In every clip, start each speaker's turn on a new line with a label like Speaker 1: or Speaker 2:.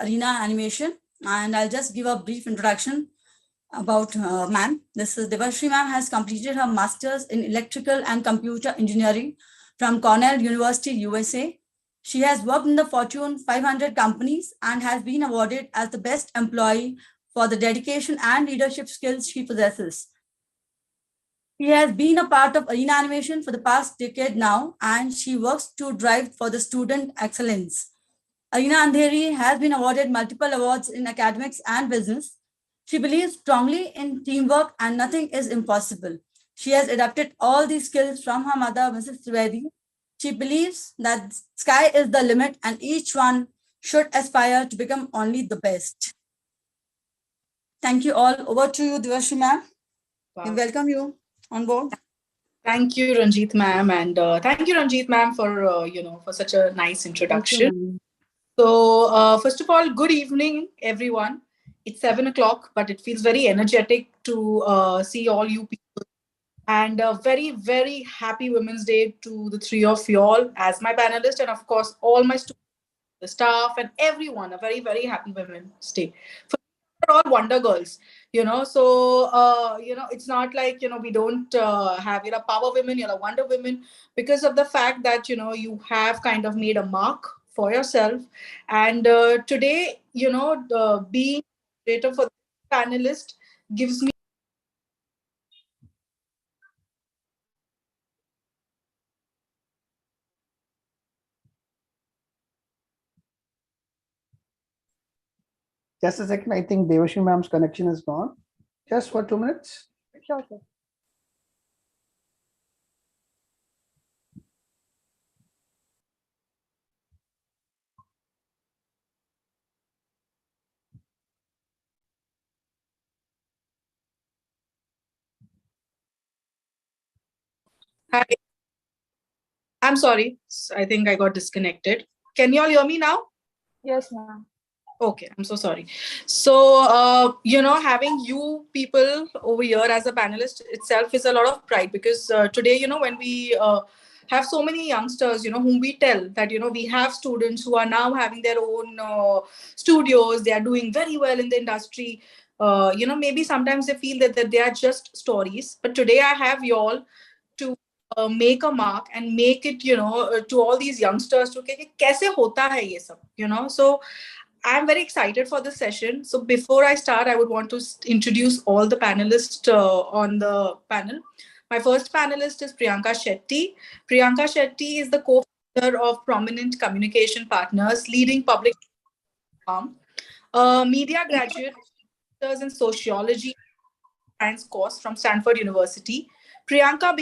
Speaker 1: arena animation, and I'll just give a brief introduction about ma'am. This is Devashri ma'am has completed her master's in electrical and computer engineering from Cornell University, USA. She has worked in the Fortune 500 companies and has been awarded as the best employee for the dedication and leadership skills she possesses. She has been a part of arena animation for the past decade now, and she works to drive for the student excellence. Arena Andheri has been awarded multiple awards in academics and business. She believes strongly in teamwork and nothing is impossible. She has adapted all these skills from her mother, Mrs. Trivedi. She believes that sky is the limit and each one should aspire to become only the best. Thank you all. Over to you, Devashri ma'am. Wow. We welcome you on board.
Speaker 2: Thank you, Ranjit ma'am, and thank you, Ranjit ma'am, for for such a nice introduction. So, first of all, good evening, everyone. It's 7 o'clock, but it feels very energetic to see all you people. And a very, very happy Women's Day to the three of you all as my panelists, and of course, all my students, the staff, and everyone. A very, very happy Women's Day. For all Wonder Girls, so it's not like we don't have power women, Wonder Women, because of the fact that you have kind of made a mark for yourself. And today, being creator for the panelist gives me
Speaker 3: just a second. I think Devashri ma'am's connection is gone. Just for 2 minutes.
Speaker 4: Sure, sir.
Speaker 2: Hi. I'm sorry. I think I got disconnected. Can you all hear me now?
Speaker 4: Yes, ma'am.
Speaker 2: Okay, I'm so sorry. So, having you people over here as a panelist itself is a lot of pride, because today, when we have so many youngsters, whom we tell that, we have students who are now having their own studios, they are doing very well in the industry. Maybe sometimes they feel that they are just stories. But today I have you all to make a mark and make it, to all these youngsters to kaise hota hai ye sab, So I'm very excited for this session. So before I start, I would want to introduce all the panelists on the panel. My first panelist is Priyanka Shetty. Priyanka Shetty is the co-founder of Prominent Communication Partners, leading public firm, media graduate, in sociology science course from Stanford University. Priyanka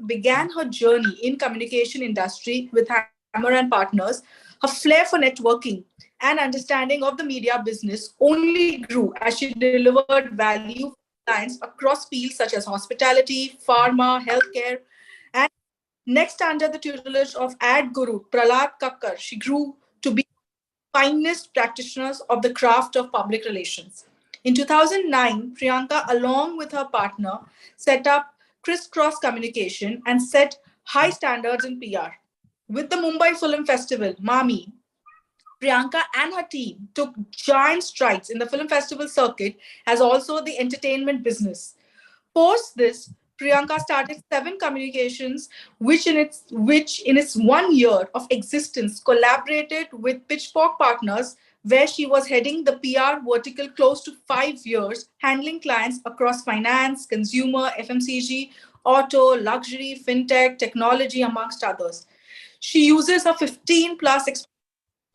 Speaker 2: began her journey in communication industry with Hammer and Partners. Her flair for networking and understanding of the media business only grew as she delivered value for clients across fields such as hospitality, pharma, healthcare, and next under the tutelage of ad guru Prahlad Kakkar, she grew to be finest practitioners of the craft of public relations. In 2009, Priyanka, along with her partner, set up Crisscross Communication and set high standards in PR. With the Mumbai Film Festival, MAMI, Priyanka and her team took giant strides in the film festival circuit as also the entertainment business. Post this, Priyanka started 7 Communications, which in its 1 year of existence collaborated with Pitchfork Partners, where she was heading the PR vertical close to 5 years, handling clients across finance, consumer, FMCG, auto, luxury, fintech, technology, amongst others. She uses her 15 plus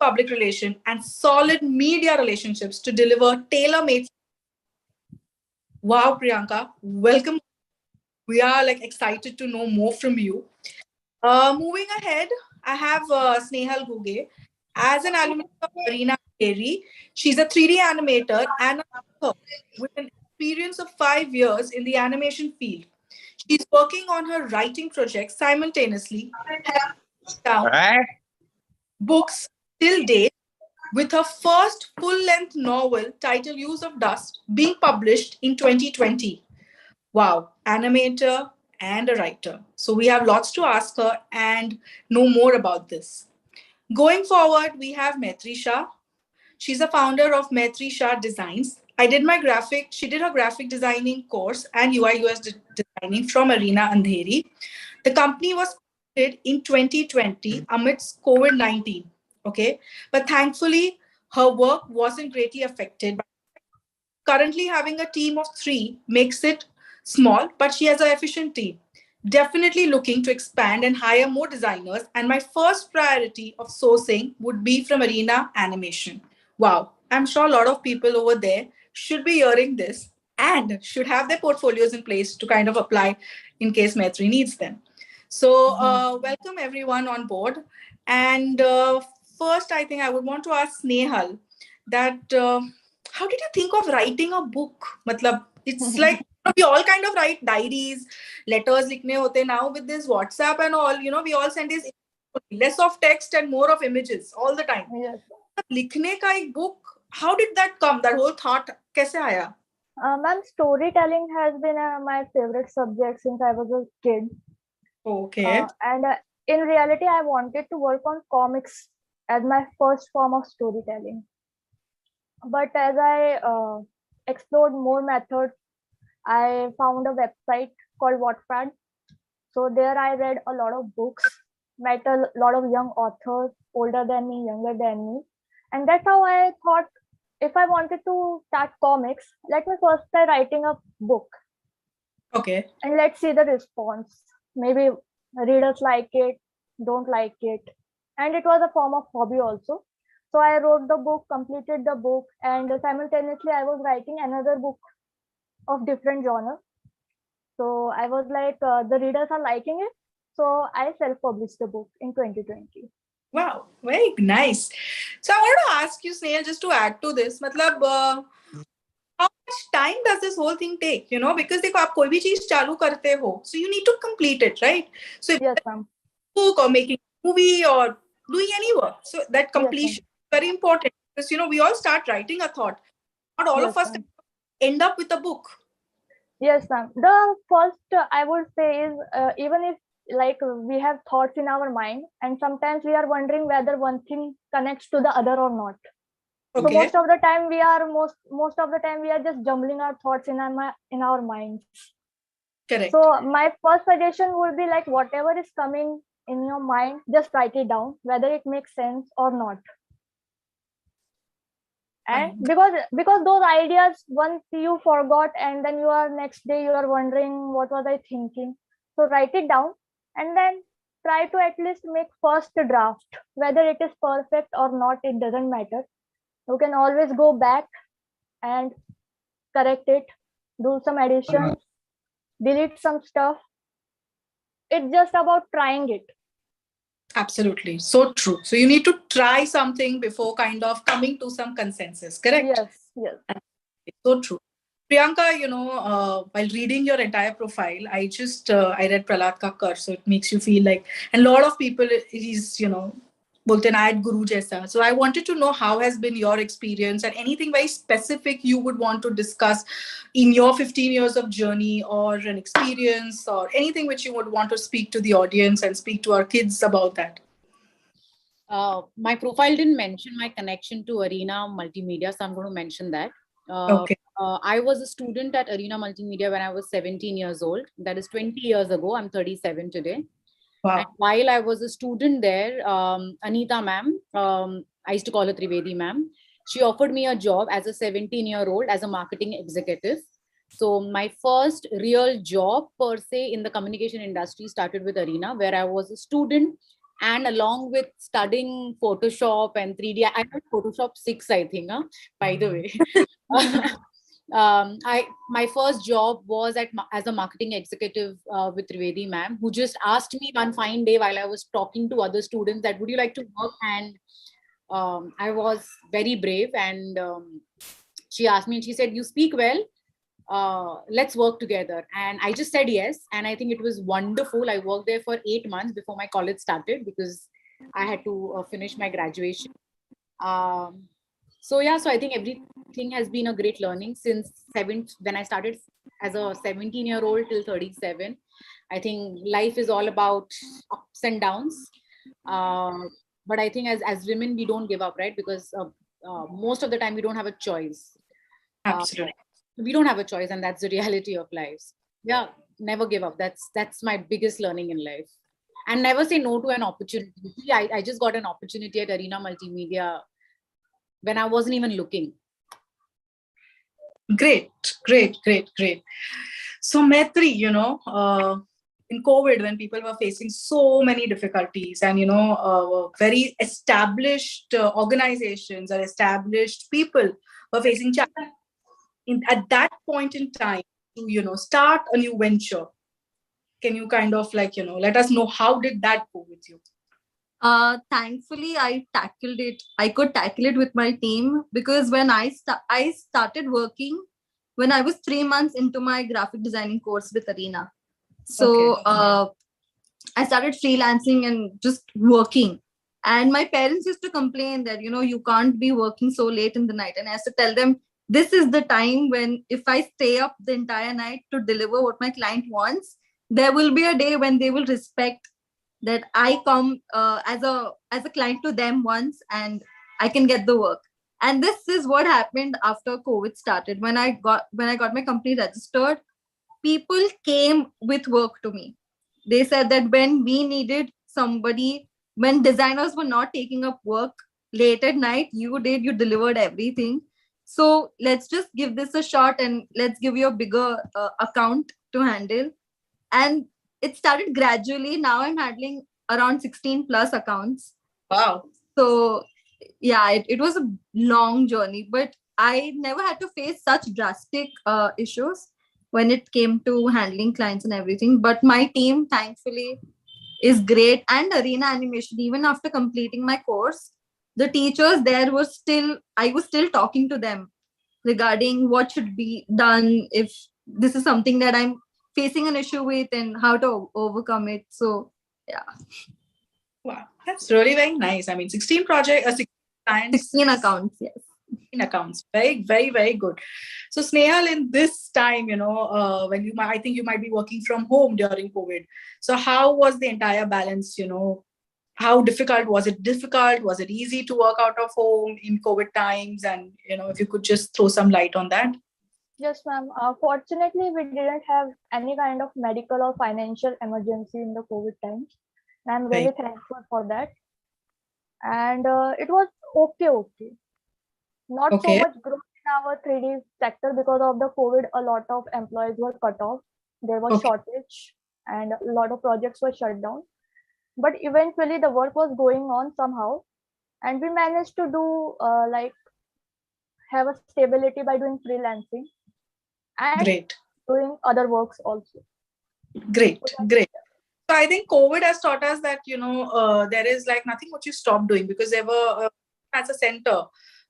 Speaker 2: public relation and solid media relationships to deliver tailor-made. Wow, Priyanka, welcome. We are excited to know more from you. Moving ahead, I have Snehal Garg. As an alumni of Arena Andheri, she's a 3D animator and with an experience of 5 years in the animation field. She's working on her writing projects simultaneously, down books till date, with her first full-length novel titled Use of Dust being published in 2020. Wow, animator and a writer. So we have lots to ask her and know more about this. Going forward, we have Maitri Shah. She's a founder of Maitri Shah Designs. She did her graphic designing course and UI UX designing from Arena Andheri. The company was founded in 2020 amidst COVID-19. Okay. But thankfully, her work wasn't greatly affected. Currently, having a team of 3 makes it small, but she has an efficient team. Definitely looking to expand and hire more designers. And my first priority of sourcing would be from Arena Animation. Wow. I'm sure a lot of people over there should be hearing this and should have their portfolios in place to kind of apply in case Maitri needs them. So welcome everyone on board. And first, I think I would want to ask Snehal that how did you think of writing a book? Matlab, it's like we all kind of write diaries, letters likhne hote. Now with this WhatsApp and all, we all send this less of text and more of images all the time.
Speaker 4: Yes.
Speaker 2: Likhne ka ek book, how did that come? That whole thought kaise aaya?
Speaker 4: Ma'am, storytelling has been my favorite subject since I was a kid.
Speaker 2: Okay.
Speaker 4: And in reality, I wanted to work on comics as my first form of storytelling. But as I explored more methods, I found a website called Wattpad. So there I read a lot of books, met a lot of young authors, older than me, younger than me. And that's how I thought, if I wanted to start comics, let me first try writing a book.
Speaker 2: Okay.
Speaker 4: And let's see the response. Maybe readers like it, don't like it. And it was a form of hobby also. So I wrote the book, completed the book, and simultaneously I was writing another book of different genre. So I was like, the readers are liking it. So I self-published the book in 2020.
Speaker 2: Wow, very nice. So I want to ask you, Snehal, just to add to this, matlab, how much time does this whole thing take? Because देखो आप कोई भी चीज चालू करते हो, so you need to complete it, right? So if
Speaker 4: Yes, ma'am.
Speaker 2: book or making a movie or doing any work, so that completion is very important because we all start writing a thought. Not all of us end up with a book.
Speaker 4: Yes, ma'am. The first I would say is even if like we have thoughts in our mind, and sometimes we are wondering whether one thing connects to the other or not.
Speaker 2: Okay.
Speaker 4: So most of the time we are just jumbling our thoughts in our minds.
Speaker 2: Correct.
Speaker 4: So my first suggestion would be like whatever is coming in your mind, just write it down, whether it makes sense or not. And because those ideas, once you forgot and then next day you are wondering what was I thinking. So write it down and then try to at least make first draft. Whether it is perfect or not, it doesn't matter. You can always go back and correct it, do some additions, delete some stuff. It's just about trying it.
Speaker 2: Absolutely. So true. So you need to try something before kind of coming to some consensus, correct?
Speaker 4: Yes.
Speaker 2: So true. Priyanka, while reading your entire profile, I read Prahlad ka Kar, so it makes you feel like, and a lot of people, he's, bolte na ad guru jaisa. So I wanted to know how has been your experience and anything very specific you would want to discuss in your 15 years of journey or an experience or anything which you would want to speak to the audience and speak to our kids about that.
Speaker 5: My profile didn't mention my connection to Arena Multimedia, so I'm going to mention that.
Speaker 2: Okay.
Speaker 5: I was a student at Arena Multimedia when I was 17 years old. That is 20 years ago. I'm 37 today.
Speaker 2: Wow.
Speaker 5: And while I was a student there, Anita ma'am, I used to call her Trivedi ma'am, she offered me a job as a 17-year-old as a marketing executive. So my first real job per se in the communication industry started with Arena, where I was a student. And along with studying Photoshop and 3D, I had Photoshop 6, I think, by the way. My first job was as a marketing executive with Trivedi ma'am, who just asked me one fine day while I was talking to other students that would you like to work? And I was very brave, and she asked me and she said, you speak well, let's work together. And I just said yes, and I think it was wonderful. I worked there for 8 months before my college started because I had to finish my graduation. So I think everything has been a great learning since when I started as a 17-year-old till 37. I think life is all about ups and downs. But I think as women, we don't give up, right? Because most of the time we don't have a choice.
Speaker 2: Absolutely.
Speaker 5: We don't have a choice, and that's the reality of life. Yeah, never give up. That's my biggest learning in life. And never say no to an opportunity. See, I just got an opportunity at Arena Multimedia when I wasn't even looking.
Speaker 2: Great. So Maitri, in COVID, when people were facing so many difficulties and, very established organizations or established people were facing challenges at that point in time to, start a new venture. Can you kind of let us know how did that go with you?
Speaker 6: Thankfully, I tackled it. I could tackle it with my team because when I started working when I was 3 months into my graphic designing course with Arena. So I started freelancing and just working. And my parents used to complain that, you can't be working so late in the night. And I used to tell them, this is the time when if I stay up the entire night to deliver what my client wants, there will be a day when they will respect that I come as a client to them once and I can get the work. And this is what happened after COVID started. When I got my company registered, people came with work to me. They said that when we needed somebody, when designers were not taking up work late at night, you delivered everything. So let's just give this a shot and let's give you a bigger account to handle. And it started gradually. Now I'm handling around 16 plus accounts.
Speaker 2: Wow.
Speaker 6: So yeah, it was a long journey, but I never had to face such drastic issues when it came to handling clients and everything. But my team, thankfully, is great. And Arena Animation, even after completing my course, the teachers there I was still talking to them regarding what should be done if this is something that I'm facing an issue with and how to overcome it. So yeah.
Speaker 2: Wow, that's really very nice. I mean, 16 projects, 16 clients.
Speaker 6: 16 accounts, yes.
Speaker 2: 16 accounts. Very, very, very good. So Snehal, in this time, when I think you might be working from home during COVID. So how was the entire balance, how difficult was it? Was it easy to work out of home in COVID times? And, if you could just throw some light on that.
Speaker 4: Yes, ma'am. Fortunately, we didn't have any kind of medical or financial emergency in the COVID times. I'm really thankful for that. And it was okay. Not so much growth in our 3D sector because of the COVID. A lot of employees were cut off. There was shortage and a lot of projects were shut down. But eventually the work was going on somehow. And we managed to do have a stability by doing freelancing and doing other works also.
Speaker 2: Great. So I think COVID has taught us that, there is like nothing what you stop doing because there were as a center,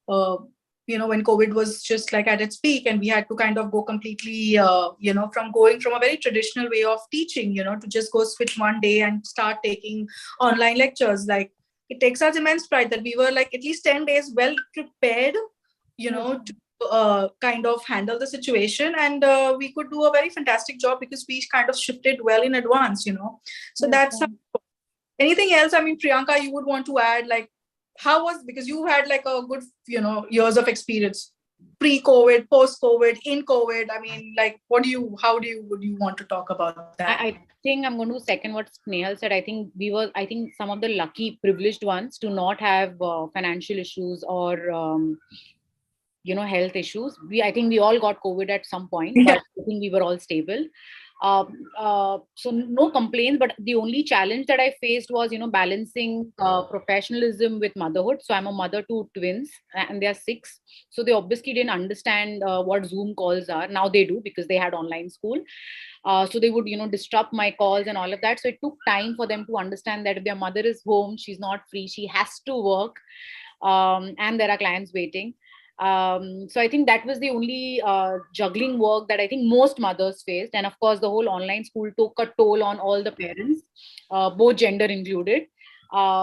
Speaker 2: when COVID was just like at its peak and we had to kind of go completely, from going from a very traditional way of teaching, to just go switch one day and start taking online lectures. Like it takes us immense pride that we were like at least 10 days well prepared, to kind of handle the situation, and we could do a very fantastic job because we kind of shifted well in advance, so that's anything else. I mean, Priyanka, you would want to add, like, how was, because you had like a good, years of experience pre-COVID, post-COVID, in COVID. I mean, like, would you want to talk about that?
Speaker 5: I think I'm going to second what Snehal said. I think some of the lucky privileged ones to not have financial issues or health issues. I think we all got COVID at some point, but I think we were all stable. So no complaints, but the only challenge that I faced was, balancing professionalism with motherhood. So I'm a mother to twins and they are 6. So they obviously didn't understand what Zoom calls are. Now they do because they had online school. So they would, disrupt my calls and all of that. So it took time for them to understand that if their mother is home, she's not free, she has to work, and there are clients waiting. So I think that was the only juggling work that I think most mothers faced. And of course, the whole online school took a toll on all the parents, both gender included,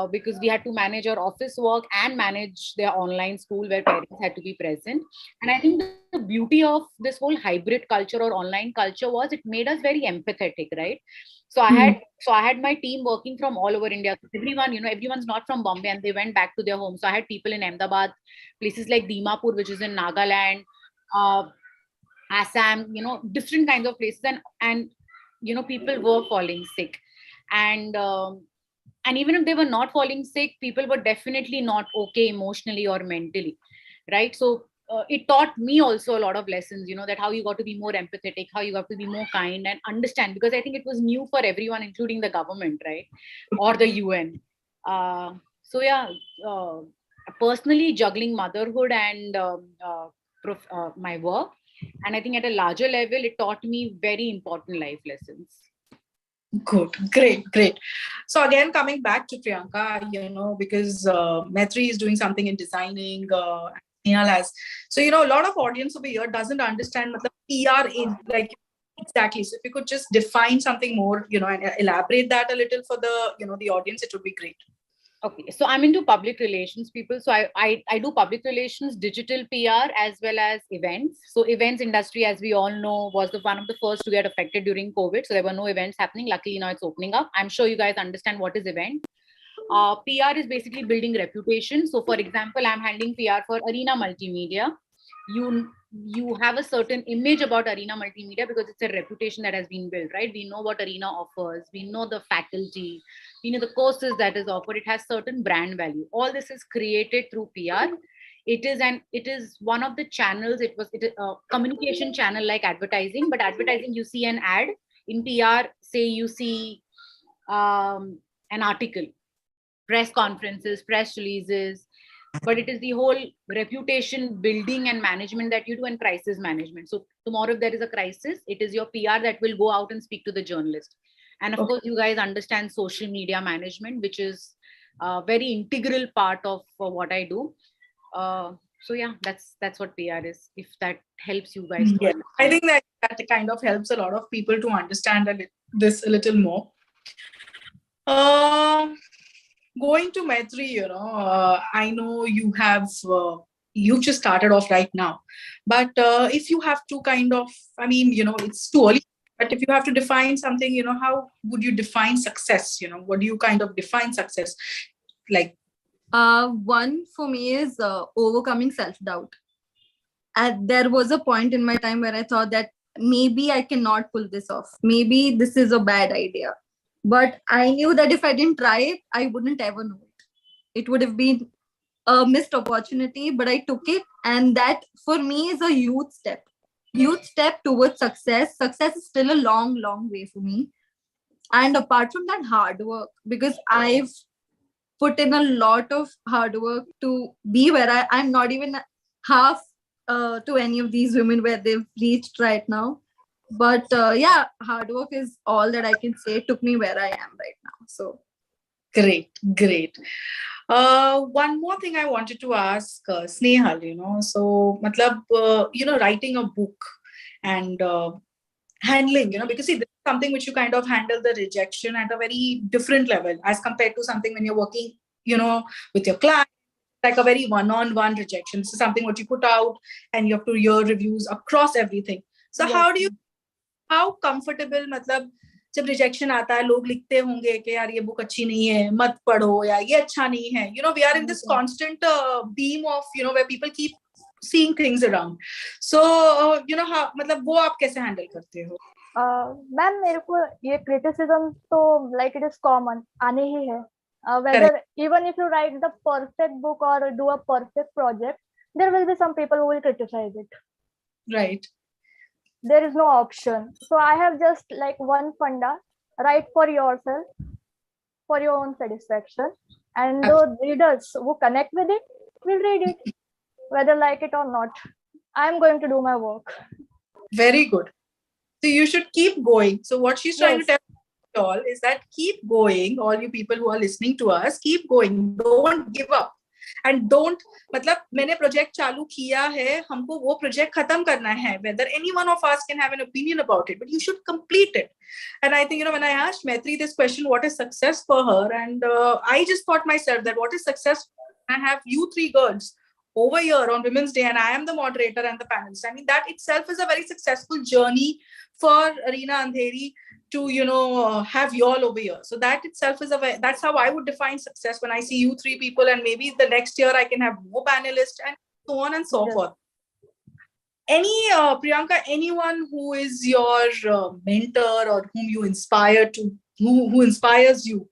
Speaker 5: because we had to manage our office work and manage their online school where parents had to be present. And I think the beauty of this whole hybrid culture or online culture was it made us very empathetic, right? So I had my team working from all over India. Everyone, everyone's not from Bombay, and they went back to their home. So I had people in Ahmedabad, places like Dimapur, which is in Nagaland, Assam, different kinds of places, and people were falling sick, and even if they were not falling sick, people were definitely not okay emotionally or mentally, right? So it taught me also a lot of lessons, that how you got to be more empathetic, how you got to be more kind and understand, because I think it was new for everyone, including the government, right? Or the UN. So yeah, personally juggling motherhood and my work. And I think at a larger level, it taught me very important life lessons.
Speaker 2: Good, great. So again, coming back to Priyanka, because Maitri is doing something in designing, Snehal has. So, a lot of audience over here doesn't understand what the PR in, like, exactly. So if you could just define something more, and elaborate that a little for the, the audience, it would be great.
Speaker 5: Okay, so I'm into public relations, people. So I do public relations, digital PR, as well as events. So events industry, as we all know, was one of the first to get affected during COVID. So there were no events happening. Luckily, now it's opening up. I'm sure you guys understand what is event. PR is basically building reputation. So for example, I'm handling PR for Arena Multimedia. You have a certain image about Arena Multimedia because it's a reputation that has been built, right? We know what Arena offers. We know the faculty. We know the courses that is offered. It has certain brand value. All this is created through PR. It is one of the channels. It is a communication channel like advertising, but advertising, you see an ad. In PR, say you see an article, press conferences, press releases, but it is the whole reputation building and management that you do, and crisis management. So tomorrow if there is a crisis, it is your PR that will go out and speak to the journalist. And of course, you guys understand social media management, which is a very integral part of what I do. So yeah, that's what PR is, if that helps you guys.
Speaker 2: Yeah, I think that kind of helps a lot of people to understand this a little more. Going to Maitri, I know you have, you've just started off right now, but if you have to kind of, it's too early, but if you have to define something, how would you define success? What do you kind of define success? Like,
Speaker 6: one for me is overcoming self-doubt. There was a point in my time where I thought that maybe I cannot pull this off. Maybe this is a bad idea. But I knew that if I didn't try it, I wouldn't ever know it. It would have been a missed opportunity, but I took it. And that for me is a huge step. Huge step towards success. Success is still a long, long way for me. And apart from that, hard work, because I've put in a lot of hard work to be where I'm not even half to any of these women where they've reached right now. But yeah, hard work is all that I can say. It took me where I am right now. So
Speaker 2: great. One more thing I wanted to ask Snehal, so writing a book and handling, because see, this is something which you kind of handle the rejection at a very different level as compared to something when you're working, with your client, like a very one-on-one rejection. So something what you put out and you have to hear reviews across everything. So yes. How comfortable, जब rejection आता है, लोग लिखते होंगे कि यार ये book अच्छी नहीं है, मत पढ़ो, या ये अच्छा नहीं है, we are in this constant beam of where people keep seeing things around. So how, वो आप कैसे handle करते हो?
Speaker 4: मैम, मेरे को ये criticism तो like it is common, आने ही है. Whether even if you write the perfect book or do a perfect project, there will be some people who will criticize it.
Speaker 2: Right.
Speaker 4: There is no option. So I have just like one funda: write for yourself, for your own satisfaction, and those readers who connect with it will read it, whether like it or not. I'm going to do my work.
Speaker 2: Very good. So you should keep going. So what she's trying to tell you all is that keep going. All you people who are listening to us, keep going. Don't give up. And don't, मैंने project चालू किया है, हमको वो project खत्म करना है. Whether any one of us can have an opinion about it, but you should complete it. And I think, when I asked Maitri this question, what is success for her? And I just thought myself that what is success? I have you three girls over here on Women's Day and I am the moderator and the panelist, I mean, that itself is a very successful journey for Arena Andheri to, have you all over here. So that itself is that's how I would define success when I see you three people, and maybe the next year I can have more panelists and so on and so forth. Priyanka, anyone who is your mentor or whom you inspire to, who inspires you?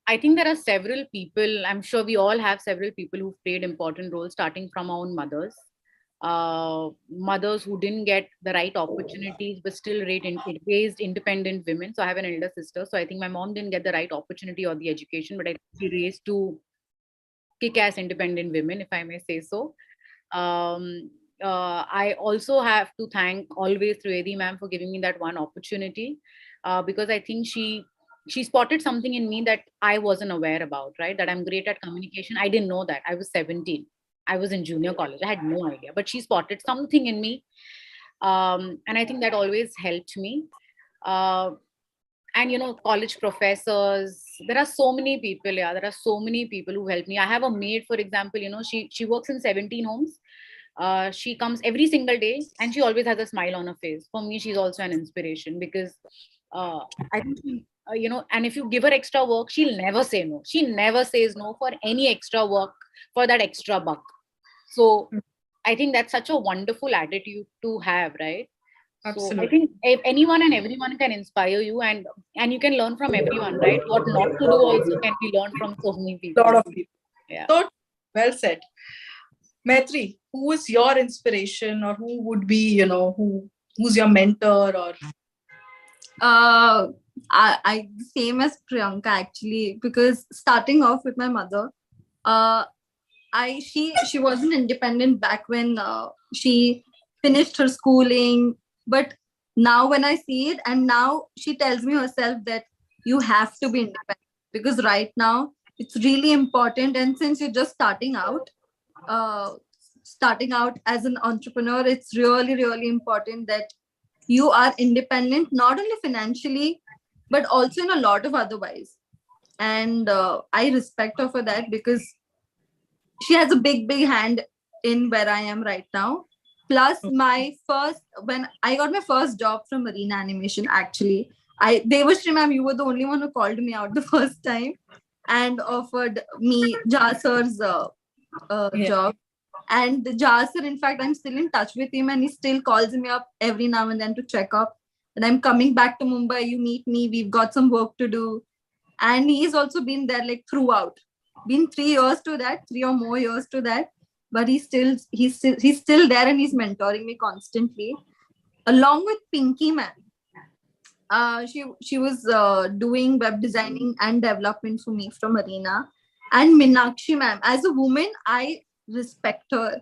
Speaker 5: I think there are several people. I'm sure we all have several people who played important roles, starting from our own mothers. Mothers who didn't get the right opportunities but still raised independent women. So I have an elder sister. So I think my mom didn't get the right opportunity or the education, but I think she raised two kick-ass independent women, if I may say so. I also have to thank always Trivedi ma'am for giving me that one opportunity, because I think she spotted something in me that I wasn't aware about, right? That I'm great at communication. I didn't know that. I was 17. I was in junior college. I had no idea, but she spotted something in me. And I think that always helped me. And, college professors, there are so many people. Yeah, there are so many people who help me. I have a maid, for example, she works in 17 homes. She comes every single day and she always has a smile on her face. For me, she's also an inspiration because I think and if you give her extra work, she'll never say no. She never says no for any extra work, for that extra buck. So I think that's such a wonderful attitude to have, right?
Speaker 2: Absolutely.
Speaker 5: So I think if anyone and everyone can inspire you, and you can learn from everyone, right? What not to do also can be learned from so many people.
Speaker 2: A lot of people.
Speaker 5: Yeah.
Speaker 2: So well said. Maitri, who is your inspiration, or who would be, who's your mentor? Or
Speaker 6: I same as Priyanka actually, because starting off with my mother, she wasn't independent back when she finished her schooling, but now when I see it, and now she tells me herself that you have to be independent, because right now it's really important. And since you're just starting out as an entrepreneur, it's really, really important that you are independent, not only financially, but also in a lot of other ways. And I respect her for that, because she has a big, big hand in where I am right now. Plus, when I got my first job from Marine Animation, actually, Devashri ma'am, you were the only one who called me out the first time and offered me Jasar's job. And Jasar, in fact, I'm still in touch with him, and he still calls me up every now and then to check up. And I'm coming back to Mumbai. You meet me. We've got some work to do. And he's also been there like throughout. Been 3 years to that, 3 or more years to that. But he's still there, and he's mentoring me constantly. Along with Pinky ma'am, she was doing web designing and development for me from Arena. And Meenakshi ma'am, as a woman, I respect her.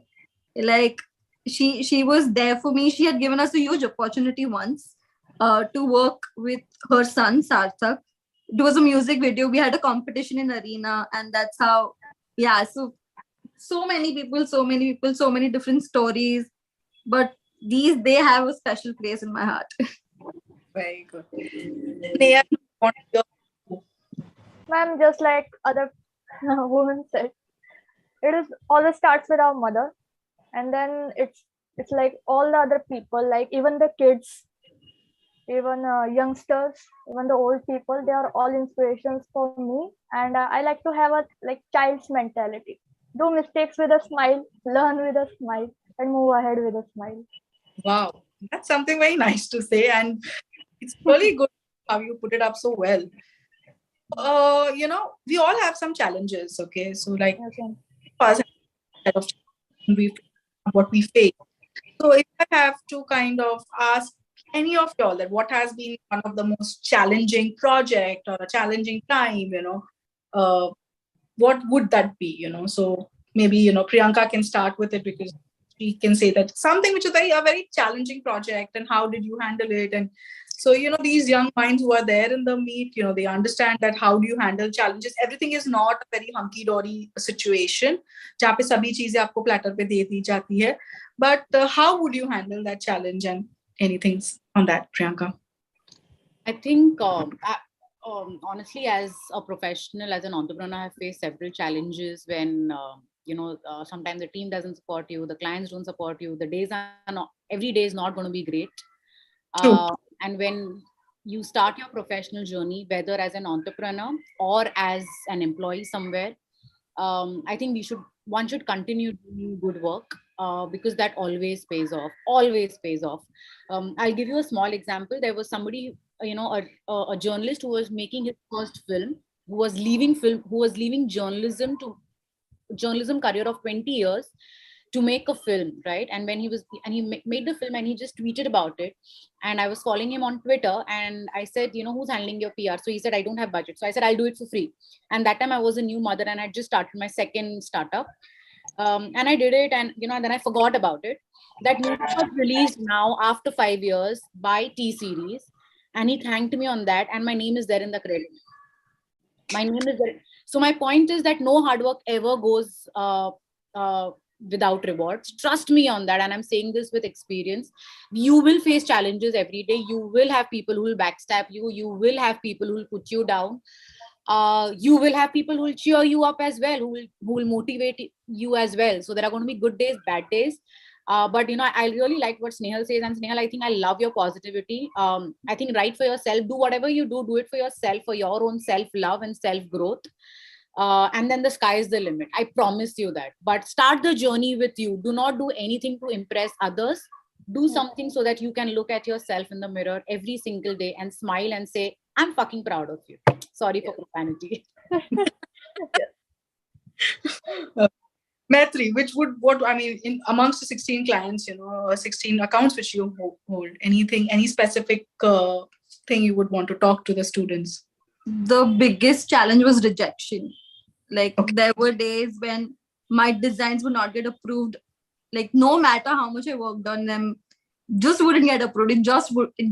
Speaker 6: Like she was there for me. She had given us a huge opportunity once to work with her son Sarthak. It was a music video. We had a competition in Arena, and that's how. Yeah, so many people, so many different stories, but they have a special place in my heart.
Speaker 2: Very good. Sneha,
Speaker 4: Ma'am, just like other women said, it is always starts with our mother, and then it's like all the other people, like even the kids, even youngsters, even the old people, they are all inspirations for me. And I like to have a like child's mentality. Do mistakes with a smile, learn with a smile, and move ahead with a smile.
Speaker 2: Wow, that's something very nice to say, and it's really good how you put it up so well. We all have some challenges, okay? So like what we face. So if I have to kind of ask any of y'all that what has been one of the most challenging project or a challenging time, what would that be? So maybe Priyanka can start with it, because she can say that something which is a very challenging project, and how did you handle it? And so these young minds who are there in the meet, they understand that how do you handle challenges. Everything is not a very hunky-dory situation जहाँ पे सभी चीजें आपको platter पे दे दी जाती है. But how would you handle that challenge, and anything on that, Priyanka?
Speaker 5: I think Honestly, as a professional, as an entrepreneur, I have faced several challenges when sometimes the team doesn't support you, the clients don't support you, the days are not, every day is not going to be great.
Speaker 2: True.
Speaker 5: And when you start your professional journey, whether as an entrepreneur or as an employee somewhere, I think one should continue doing good work, because that always pays off, always pays off. I'll give you a small example. There was somebody, a journalist who was making his first film, who was leaving journalism career of 20 years to make a film, right? And when made the film, and he just tweeted about it, and I was following him on Twitter, and I said, who's handling your PR? So he said, I don't have budget. So I said, I'll do it for free. And that time I was a new mother, and I just started my second startup, and I did it, and then I forgot about it. That movie was released now after 5 years by T Series, and he thanked me on that, and my name is there in the credit. My name is there. So my point is that no hard work ever goes without rewards. Trust me on that, and I'm saying this with experience. You will face challenges every day. You will have people who will backstab you. You will have people who will put you down. You will have people who will cheer you up as well, who will motivate you as well. So there are going to be good days, bad days. But I really like what Snehal says, and Snehal, I think I love your positivity. I think write for yourself, do whatever you do it for yourself, for your own self-love and self-growth. And then the sky is the limit. I promise you that. But start the journey with you. Do not do anything to impress others. Do something so that you can look at yourself in the mirror every single day and smile and say, I'm fucking proud of you. Sorry for profanity.
Speaker 2: Maitri, in amongst the 16 clients, 16 accounts which you hold, any specific thing you would want to talk to the students?
Speaker 6: The biggest challenge was rejection. Like
Speaker 2: Okay.
Speaker 6: there were days when my designs would not get approved. Like no matter how much I worked on them, just wouldn't get approved. It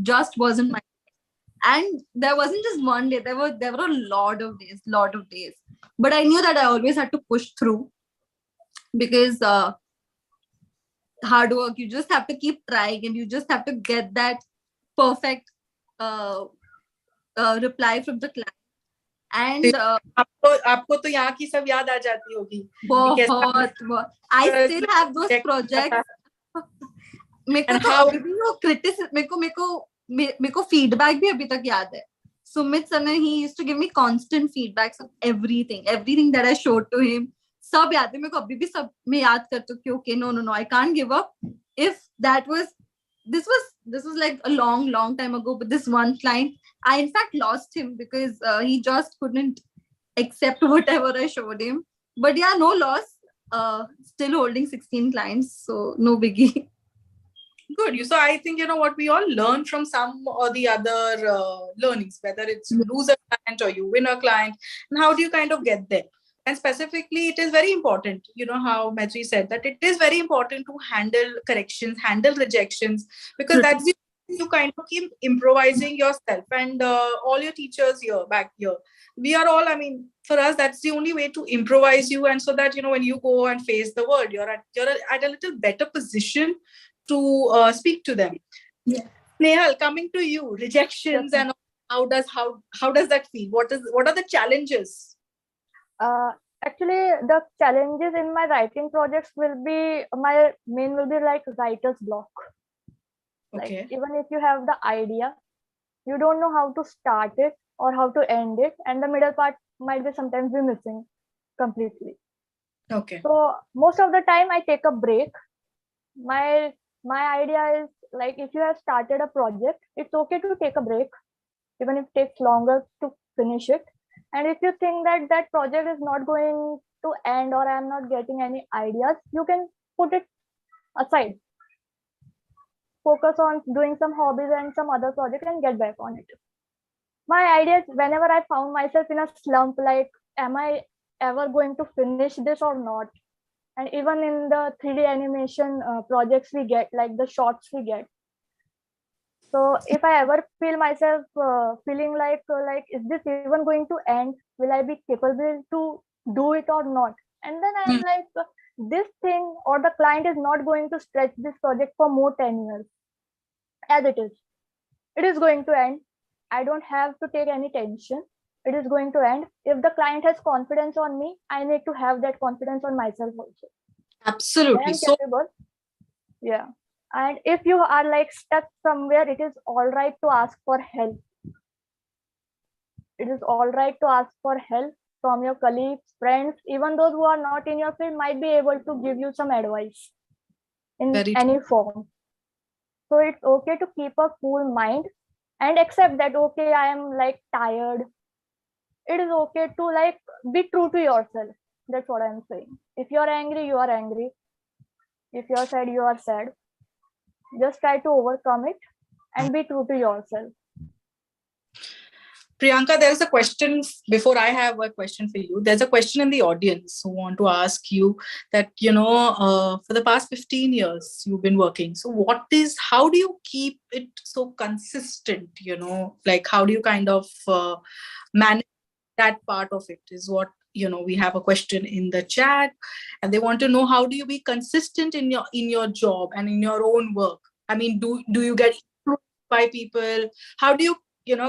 Speaker 6: just wasn't my. And there wasn't just one day. There were a lot of days. But I knew that I always had to push through, because hard work. You just have to keep trying, and you just have to get that perfect reply from the client. And
Speaker 2: आपको तो यहाँ की सब याद आ जाती होगी.
Speaker 6: बहुत. I still have those projects. मेरे को feedback भी अभी तक याद है. Sumit sir, he used to give me constant feedbacks on everything that I showed to him. सब याद है मेरे को, अभी भी सब मैं याद करती हूँ कि okay, no, I can't give up. If this was like a long time ago, but this one client, I in fact lost him because he just couldn't accept whatever I showed him. But yeah, no loss. Still holding 16 clients, so no biggie.
Speaker 2: Good. So I think, what we all learn from some or the other learnings, whether it's you lose a client or you win a client, and how do you kind of get there? And specifically, it is very important, how Maitri said, that it is very important to handle corrections, handle rejections, because that's the you kind of keep improvising yourself. And all your teachers back here, we are all, for us, that's the only way to improvise you. And so that, when you go and face the world, you're at a little better position to speak to them.
Speaker 6: Yeah.
Speaker 2: Snehal, coming to you, rejections, and how does that feel? What are the challenges?
Speaker 4: Actually, the challenges in my writing projects will be like writer's block.
Speaker 2: Okay.
Speaker 4: Like, even if you have the idea, you don't know how to start it or how to end it, and the middle part might be sometimes be missing completely.
Speaker 2: Okay.
Speaker 4: So most of the time I take a break. My idea is, like, if you have started a project, it's okay to take a break, even if it takes longer to finish it. And if you think that project is not going to end, or I'm not getting any ideas, you can put it aside. Focus on doing some hobbies and some other project and get back on it. My idea is, whenever I found myself in a slump, like, am I ever going to finish this or not? And even in the 3D animation projects we get, like the shorts we get. So if I ever feel myself feeling like, is this even going to end? Will I be capable to do it or not? And then I'm like, this thing or the client is not going to stretch this project for more 10 years as it is. It is going to end. I don't have to take any tension. It is going to end. If the client has confidence on me, I need to have that confidence on myself also. I
Speaker 2: Absolutely.
Speaker 4: am
Speaker 2: So
Speaker 4: capable. Yeah. And if you are like stuck somewhere, it is all right to ask for help. It is all right to ask for help from your colleagues, friends, even those who are not in your field might be able to give you some advice in
Speaker 2: very
Speaker 4: any form. So it's okay to keep a cool mind and accept that, okay, I am like tired. It is okay to like be true to yourself. That's what I'm saying. If you're angry, you are angry. If you're sad, you are sad. Just try to overcome it and be true to yourself.
Speaker 2: Priyanka, there's a question before I have a question for you. There's a question in the audience who want to ask you that, for the past 15 years you've been working. So how do you keep it so consistent? Like how do you kind of manage that part of it is what, we have a question in the chat and they want to know, how do you be consistent in your job and in your own work? I mean, do you get influenced by people? How do you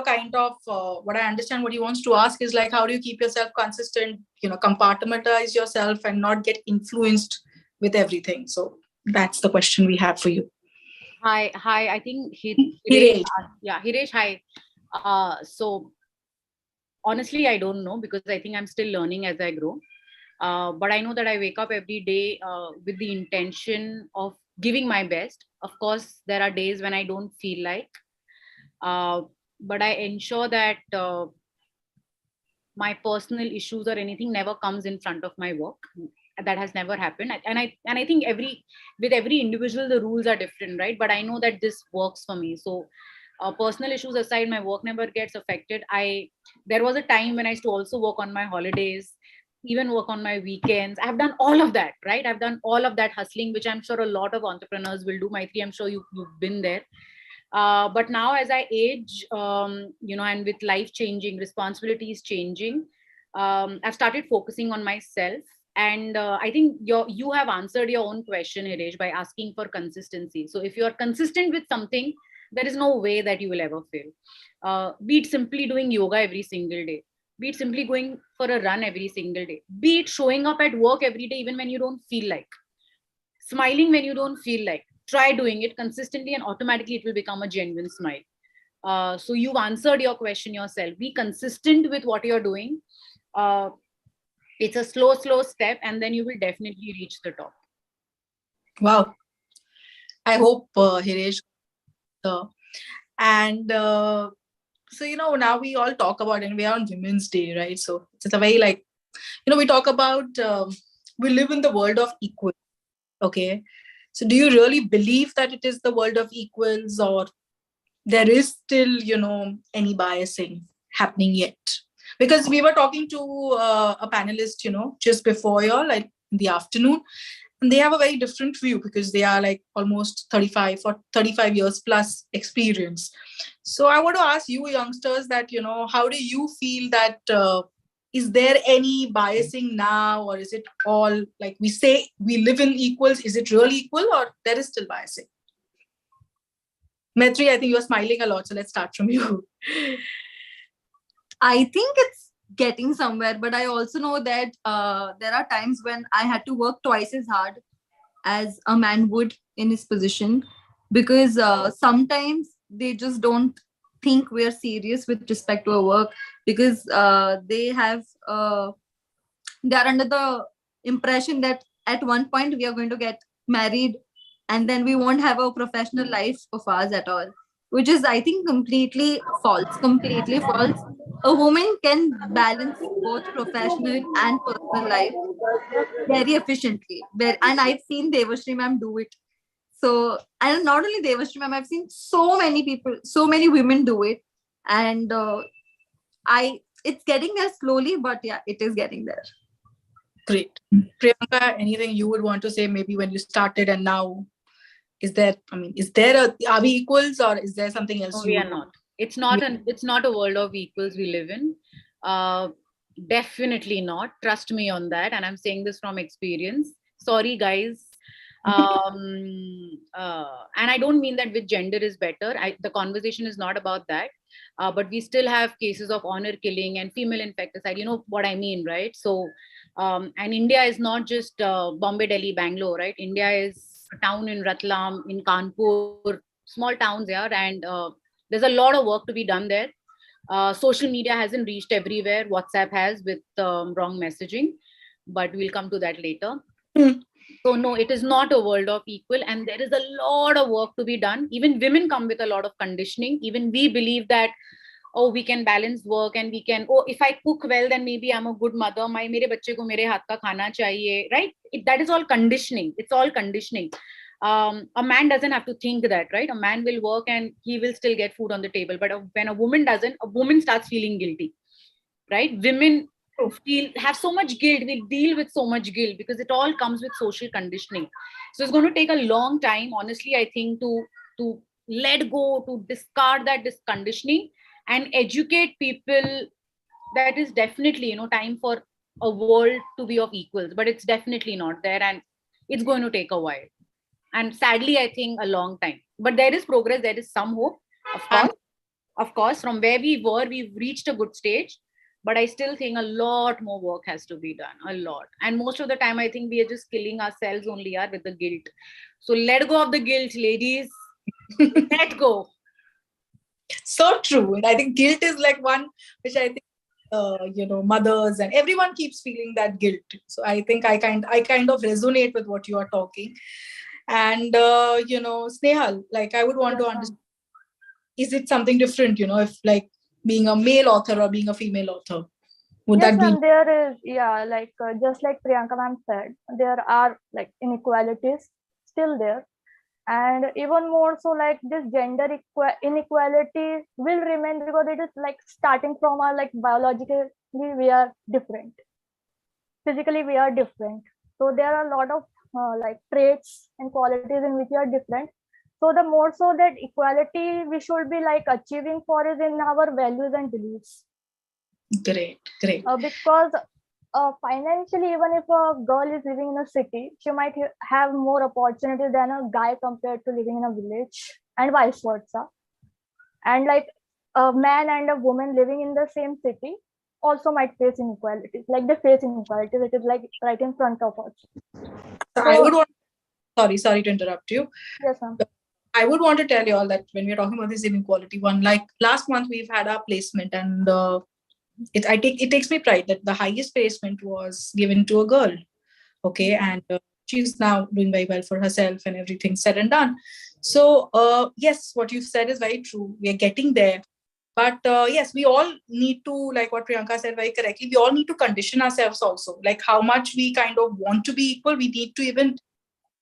Speaker 2: kind of what I understand what he wants to ask is like, how do you keep yourself consistent, compartmentalize yourself and not get influenced with everything? So that's the question we have for you.
Speaker 5: Hi. I think
Speaker 2: Hiresh.
Speaker 5: Yeah, Hiresh, hi. So honestly, I don't know because I think I'm still learning as I grow. But I know that I wake up every day with the intention of giving my best. Of course, there are days when I don't feel like, but I ensure that my personal issues or anything never comes in front of my work. That has never happened. And I think with every individual, the rules are different, right? But I know that this works for me. So personal issues aside, my work never gets affected. There was a time when I used to also work on my holidays, even work on my weekends. I've done all of that, right? I've done all of that hustling, which I'm sure a lot of entrepreneurs will do. Maitri, I'm sure you've been there. But now as I age, and with life changing, responsibilities changing, I've started focusing on myself. And I think you have answered your own question, Hiresh, by asking for consistency. So if you're consistent with something, there is no way that you will ever fail. Be it simply doing yoga every single day, be it simply going for a run every single day, be it showing up at work every day, even when you don't feel like, smiling when you don't feel like. Try doing it consistently and automatically it will become a genuine smile. So you've answered your question yourself. Be consistent with what you're doing. It's a slow step and then you will definitely reach the top.
Speaker 2: Wow. I hope Hiresh. And so, now we all talk about, and we are on Women's Day, right? So it's a very like, we talk about, we live in the world of equals. Okay. So do you really believe that it is the world of equals, or there is still, any biasing happening yet? Because we were talking to a panelist, just before y'all, like in the afternoon, and they have a very different view because they are like almost 35 or 35 years plus experience. So I want to ask you youngsters that, how do you feel that, is there any biasing now, or is it all like we say we live in equals? Is it really equal, or there is still biasing? Maitri, I think you're smiling a lot. So let's start from you.
Speaker 6: I think it's getting somewhere, but I also know that there are times when I had to work twice as hard as a man would in his position, because sometimes they just don't think we're serious with respect to our work, because they are under the impression that at one point we are going to get married and then we won't have a professional life of ours at all, which is, I think, completely false. A woman can balance both professional and personal life very efficiently. And I've seen Devashri ma'am do it. So, and not only Devashri ma'am, I've seen so many women do it. And it's getting there slowly, but yeah, it is getting there.
Speaker 2: Great. Priyanka, anything you would want to say maybe when you started and now? Are we equals, or is there something else?
Speaker 5: No, we are not. It's not a world of equals we live in. Definitely not. Trust me on that. And I'm saying this from experience. Sorry, guys. And I don't mean that which gender is better. The conversation is not about that. But we still have cases of honor killing and female infanticide. You know what I mean, right? So, and India is not just Bombay, Delhi, Bangalore, right? India is a town in Ratlam, in Kanpur, small towns here, and there's a lot of work to be done there. Social media hasn't reached everywhere. WhatsApp has with wrong messaging, but we'll come to that later. So no, it is not a world of equal, and there is a lot of work to be done. Even women come with a lot of conditioning. Even we believe that, oh, we can balance work and we can, oh, if I cook well, then maybe I'm a good mother. Mere bacche ko mere haath ka khana chahiye, right? That is all conditioning. It's all conditioning. A man doesn't have to think that, right? A man will work and he will still get food on the table. But when a woman doesn't, a woman starts feeling guilty, right? Women have so much guilt. We deal with so much guilt because it all comes with social conditioning. So it's going to take a long time, honestly, I think, to let go, to discard that conditioning and educate people. That is definitely, time for a world to be of equals, but it's definitely not there, and it's going to take a while. And sadly, I think a long time. But there is progress. There is some hope, of course. From where we were, we've reached a good stage. But I still think a lot more work has to be done, a lot. And most of the time, I think we are just killing ourselves only with the guilt. So let go of the guilt, ladies. Let go.
Speaker 2: So true. And I think guilt is like one which I think, mothers and everyone keeps feeling that guilt. So I think I kind of resonate with what you are talking. And, Snehal, like I would want to understand, is it something different, if like being a male author or being a female author? Would
Speaker 4: Yes,
Speaker 2: that be?
Speaker 4: ma'am, there is, like just like Priyanka ma'am said, there are like inequalities still there. And even more so, like this gender inequality will remain because it is like starting from our like biologically we are different, physically we are different. So there are a lot of like traits and qualities in which we are different. So the more so that equality we should be like achieving for is in our values and beliefs.
Speaker 2: Great.
Speaker 4: Because financially, even if a girl is living in a city, she might have more opportunities than a guy compared to living in a village, and vice versa. And like a man and a woman living in the same city also might face inequalities. Like they face inequalities, it is like right in front of us.
Speaker 2: So I would want, sorry to interrupt you.
Speaker 4: Yes, ma'am.
Speaker 2: I would want to tell you all that when we're talking about this inequality one, like last month we've had our placement, and it takes me pride that the highest placement was given to a girl. Okay, and she's now doing very well for herself and everything said and done. So yes, what you've said is very true. We are getting there. But yes, we all need to, like what Priyanka said very correctly, we all need to condition ourselves also. Like how much we kind of want to be equal, we need to even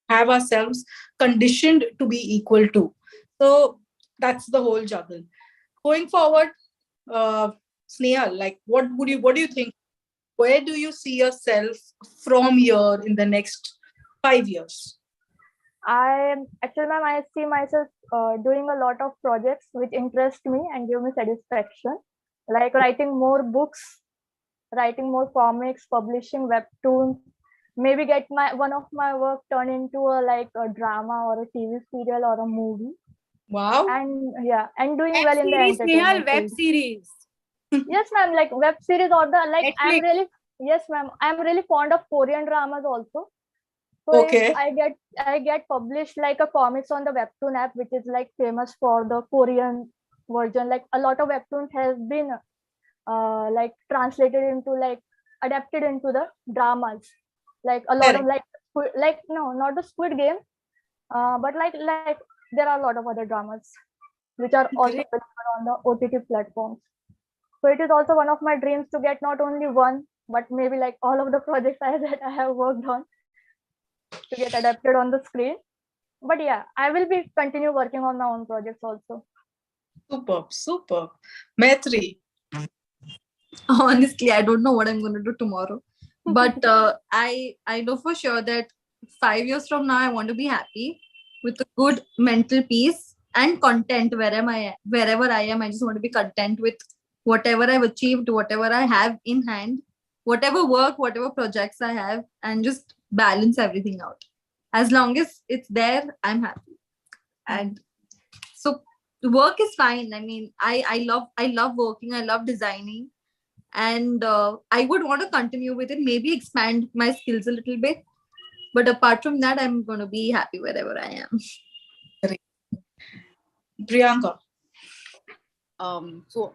Speaker 2: have ourselves conditioned to be equal to. So that's the whole juggle. Going forward, Snehal, like what do you think? Where do you see yourself from here in the next 5 years?
Speaker 4: Ma'am, I see myself doing a lot of projects which interest me and give me satisfaction, like writing more books, writing more comics, publishing webtoons, maybe get one of my work turned into a drama or a TV serial or a movie.
Speaker 2: Wow.
Speaker 4: And doing well in the entertainment
Speaker 5: web series.
Speaker 4: Yes, ma'am, like web series or the like Netflix. I'm really fond of Korean dramas also. So
Speaker 2: okay.
Speaker 4: If I get published like a comics on the webtoon app, which is like famous for the Korean version. Like a lot of webtoons has been like translated into like adapted into the dramas. Like a lot of like no, not the Squid Game, but like there are a lot of other dramas which are also available on the OTT platforms. So it is also one of my dreams to get not only one, but maybe like all of the projects that I have worked on to get adapted on the screen. But yeah, I will be continue working on my own projects also.
Speaker 2: Superb. Maitri.
Speaker 6: Honestly, I don't know what I'm going to do tomorrow. But I know for sure that 5 years from now, I want to be happy with a good mental peace and content wherever I am. I just want to be content with whatever I've achieved, whatever I have in hand, whatever work, whatever projects I have, and just balance everything out. As long as it's there, I'm happy. And so the work is fine. I mean, I love working. I love designing, and I would want to continue with it. Maybe expand my skills a little bit. But apart from that, I'm going to be happy wherever I am.
Speaker 2: Priyanka.
Speaker 5: So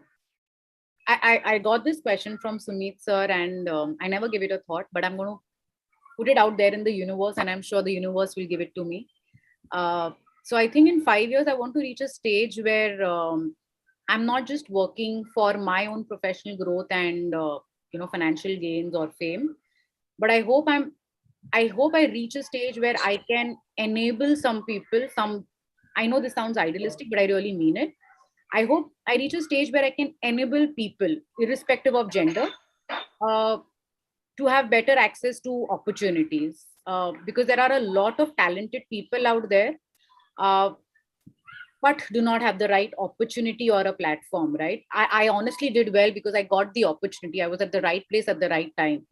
Speaker 5: I got this question from Sumit sir, and I never give it a thought, but I'm going to put it out there in the universe, and I'm sure the universe will give it to me. So I think in 5 years, I want to reach a stage where I'm not just working for my own professional growth and financial gains or fame, but I hope I reach a stage where I can enable some people. I know this sounds idealistic, but I really mean it. I hope I reach a stage where I can enable people, irrespective of gender, to have better access to opportunities. Because there are a lot of talented people out there, but do not have the right opportunity or a platform, right? I honestly did well because I got the opportunity. I was at the right place at the right time.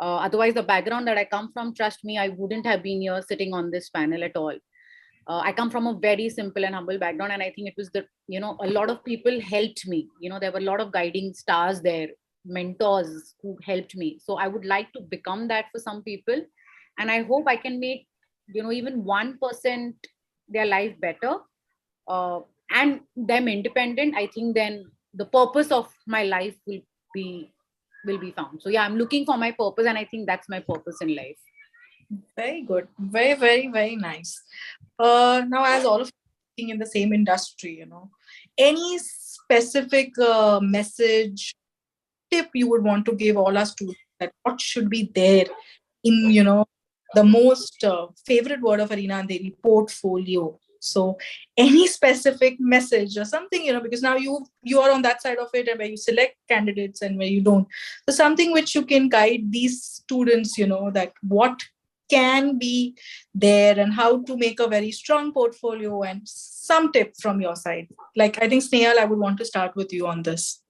Speaker 5: Otherwise, the background that I come from, trust me, I wouldn't have been here sitting on this panel at all. I come from a very simple and humble background, and I think it was a lot of people helped me. There were a lot of guiding stars there, mentors who helped me. So I would like to become that for some people, and I hope I can make even 1% their life better, and them independent. I think then the purpose of my life will be found. So yeah, I'm looking for my purpose, and I think that's my purpose in life.
Speaker 2: Very good. Very, very, very nice. Now, as all of you in the same industry, any specific message, tip you would want to give all our students that what should be there in, the most favorite word of Arena Andheri, portfolio. So any specific message or something, because now you are on that side of it, and where you select candidates and where you don't. So something which you can guide these students, that what can be there and how to make a very strong portfolio, and some tip from your side. Like, I think Snehal, I would want to start with you on this.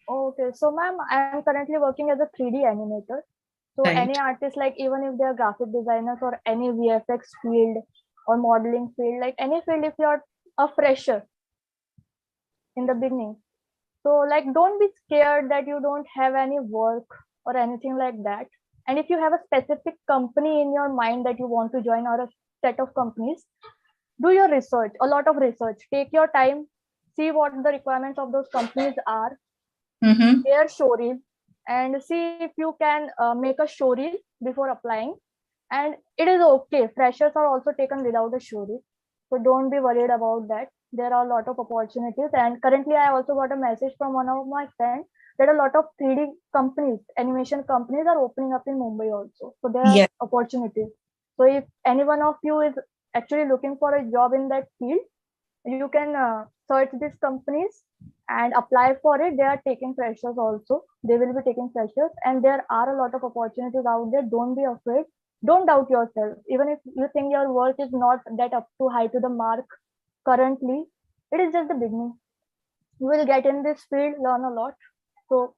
Speaker 4: Okay, so ma'am, I am currently working as a 3D animator. So
Speaker 2: Right.
Speaker 4: any artist, like even if they are graphic designers or any VFX field or modeling field, like any field, if you're a fresher in the beginning, so like don't be scared that you don't have any work or anything like that. And if you have a specific company in your mind that you want to join, or a set of companies, do your research, a lot of research. Take your time, see what the requirements of those companies are, their showreel, and see if you can make a showreel before applying. And it is okay, freshers are also taken without a showreel, so don't be worried about that. There are a lot of opportunities, and currently I also got a message from one of my friends that a lot of 3D companies, animation companies, are opening up in Mumbai also, so there are opportunities. So if any one of you is actually looking for a job in that field, you can search these companies and apply for it. They are taking freshers also. They will be taking freshers, and there are a lot of opportunities out there. Don't be afraid. Don't doubt yourself. Even if you think your work is not that up to high to the mark currently, it is just the beginning. You will get in this field, learn a lot. So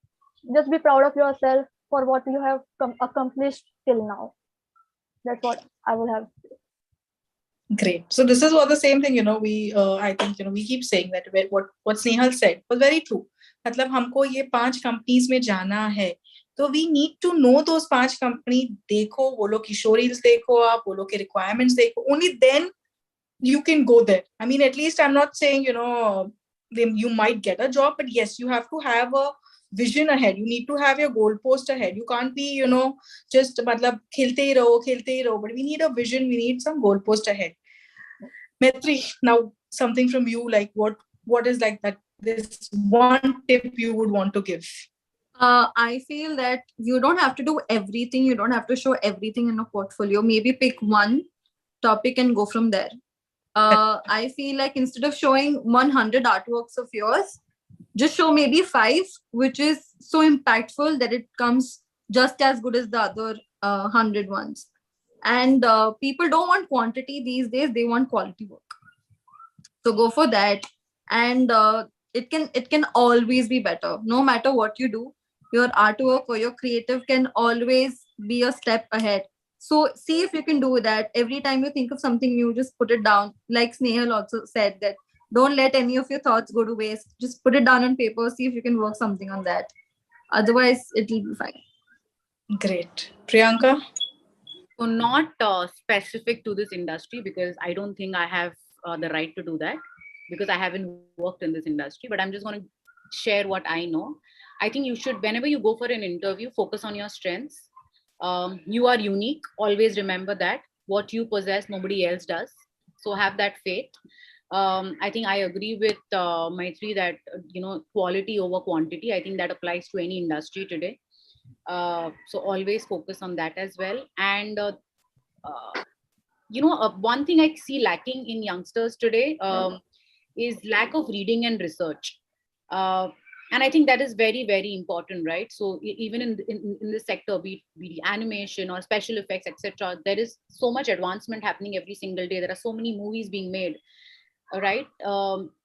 Speaker 4: just be proud of yourself for what you have accomplished till now. That's what I will have.
Speaker 2: Great. So this is what the same thing, we I think we keep saying that what Snehal said was very true. मतलब हमको ये 5 companies में जाना है, तो we need to know those 5 company. देखो वो लोग की showreels, देखो आप वो लोग के requirements, देखो. Only then you can go there. I mean, at least I'm not saying you might get a job, but yes, you have to have a vision ahead. You need to have your goalpost ahead. You can't be just मतलब खेलते ही रहो. But we need a vision. We need some goalpost ahead. Maitri, now something from you, like what is like that this one tip you would want to give?
Speaker 6: I feel that you don't have to do everything. You don't have to show everything in a portfolio. Maybe pick one topic and go from there. I feel like instead of showing 100 artworks of yours, just show maybe 5, which is so impactful that it comes just as good as the other 100 ones. And people don't want quantity these days, they want quality work. So go for that. And it can always be better. No matter what you do, your artwork or your creative can always be a step ahead. So see if you can do that. Every time you think of something new, just put it down. Like Snehal also said that don't let any of your thoughts go to waste. Just put it down on paper. See if you can work something on that. Otherwise, it'll be fine.
Speaker 2: Great. Priyanka?
Speaker 5: So not specific to this industry, because I don't think I have the right to do that, because I haven't worked in this industry, but I'm just going to share what I know. I think you should, whenever you go for an interview, focus on your strengths. You are unique. Always remember that. What you possess, nobody else does. So have that faith. I think I agree with Maitri that, quality over quantity. I think that applies to any industry today. So always focus on that as well. And, one thing I see lacking in youngsters today is lack of reading and research. And I think that is very, very important, right? So even in this sector, be it animation or special effects, etc., there is so much advancement happening every single day. There are so many movies being made, right?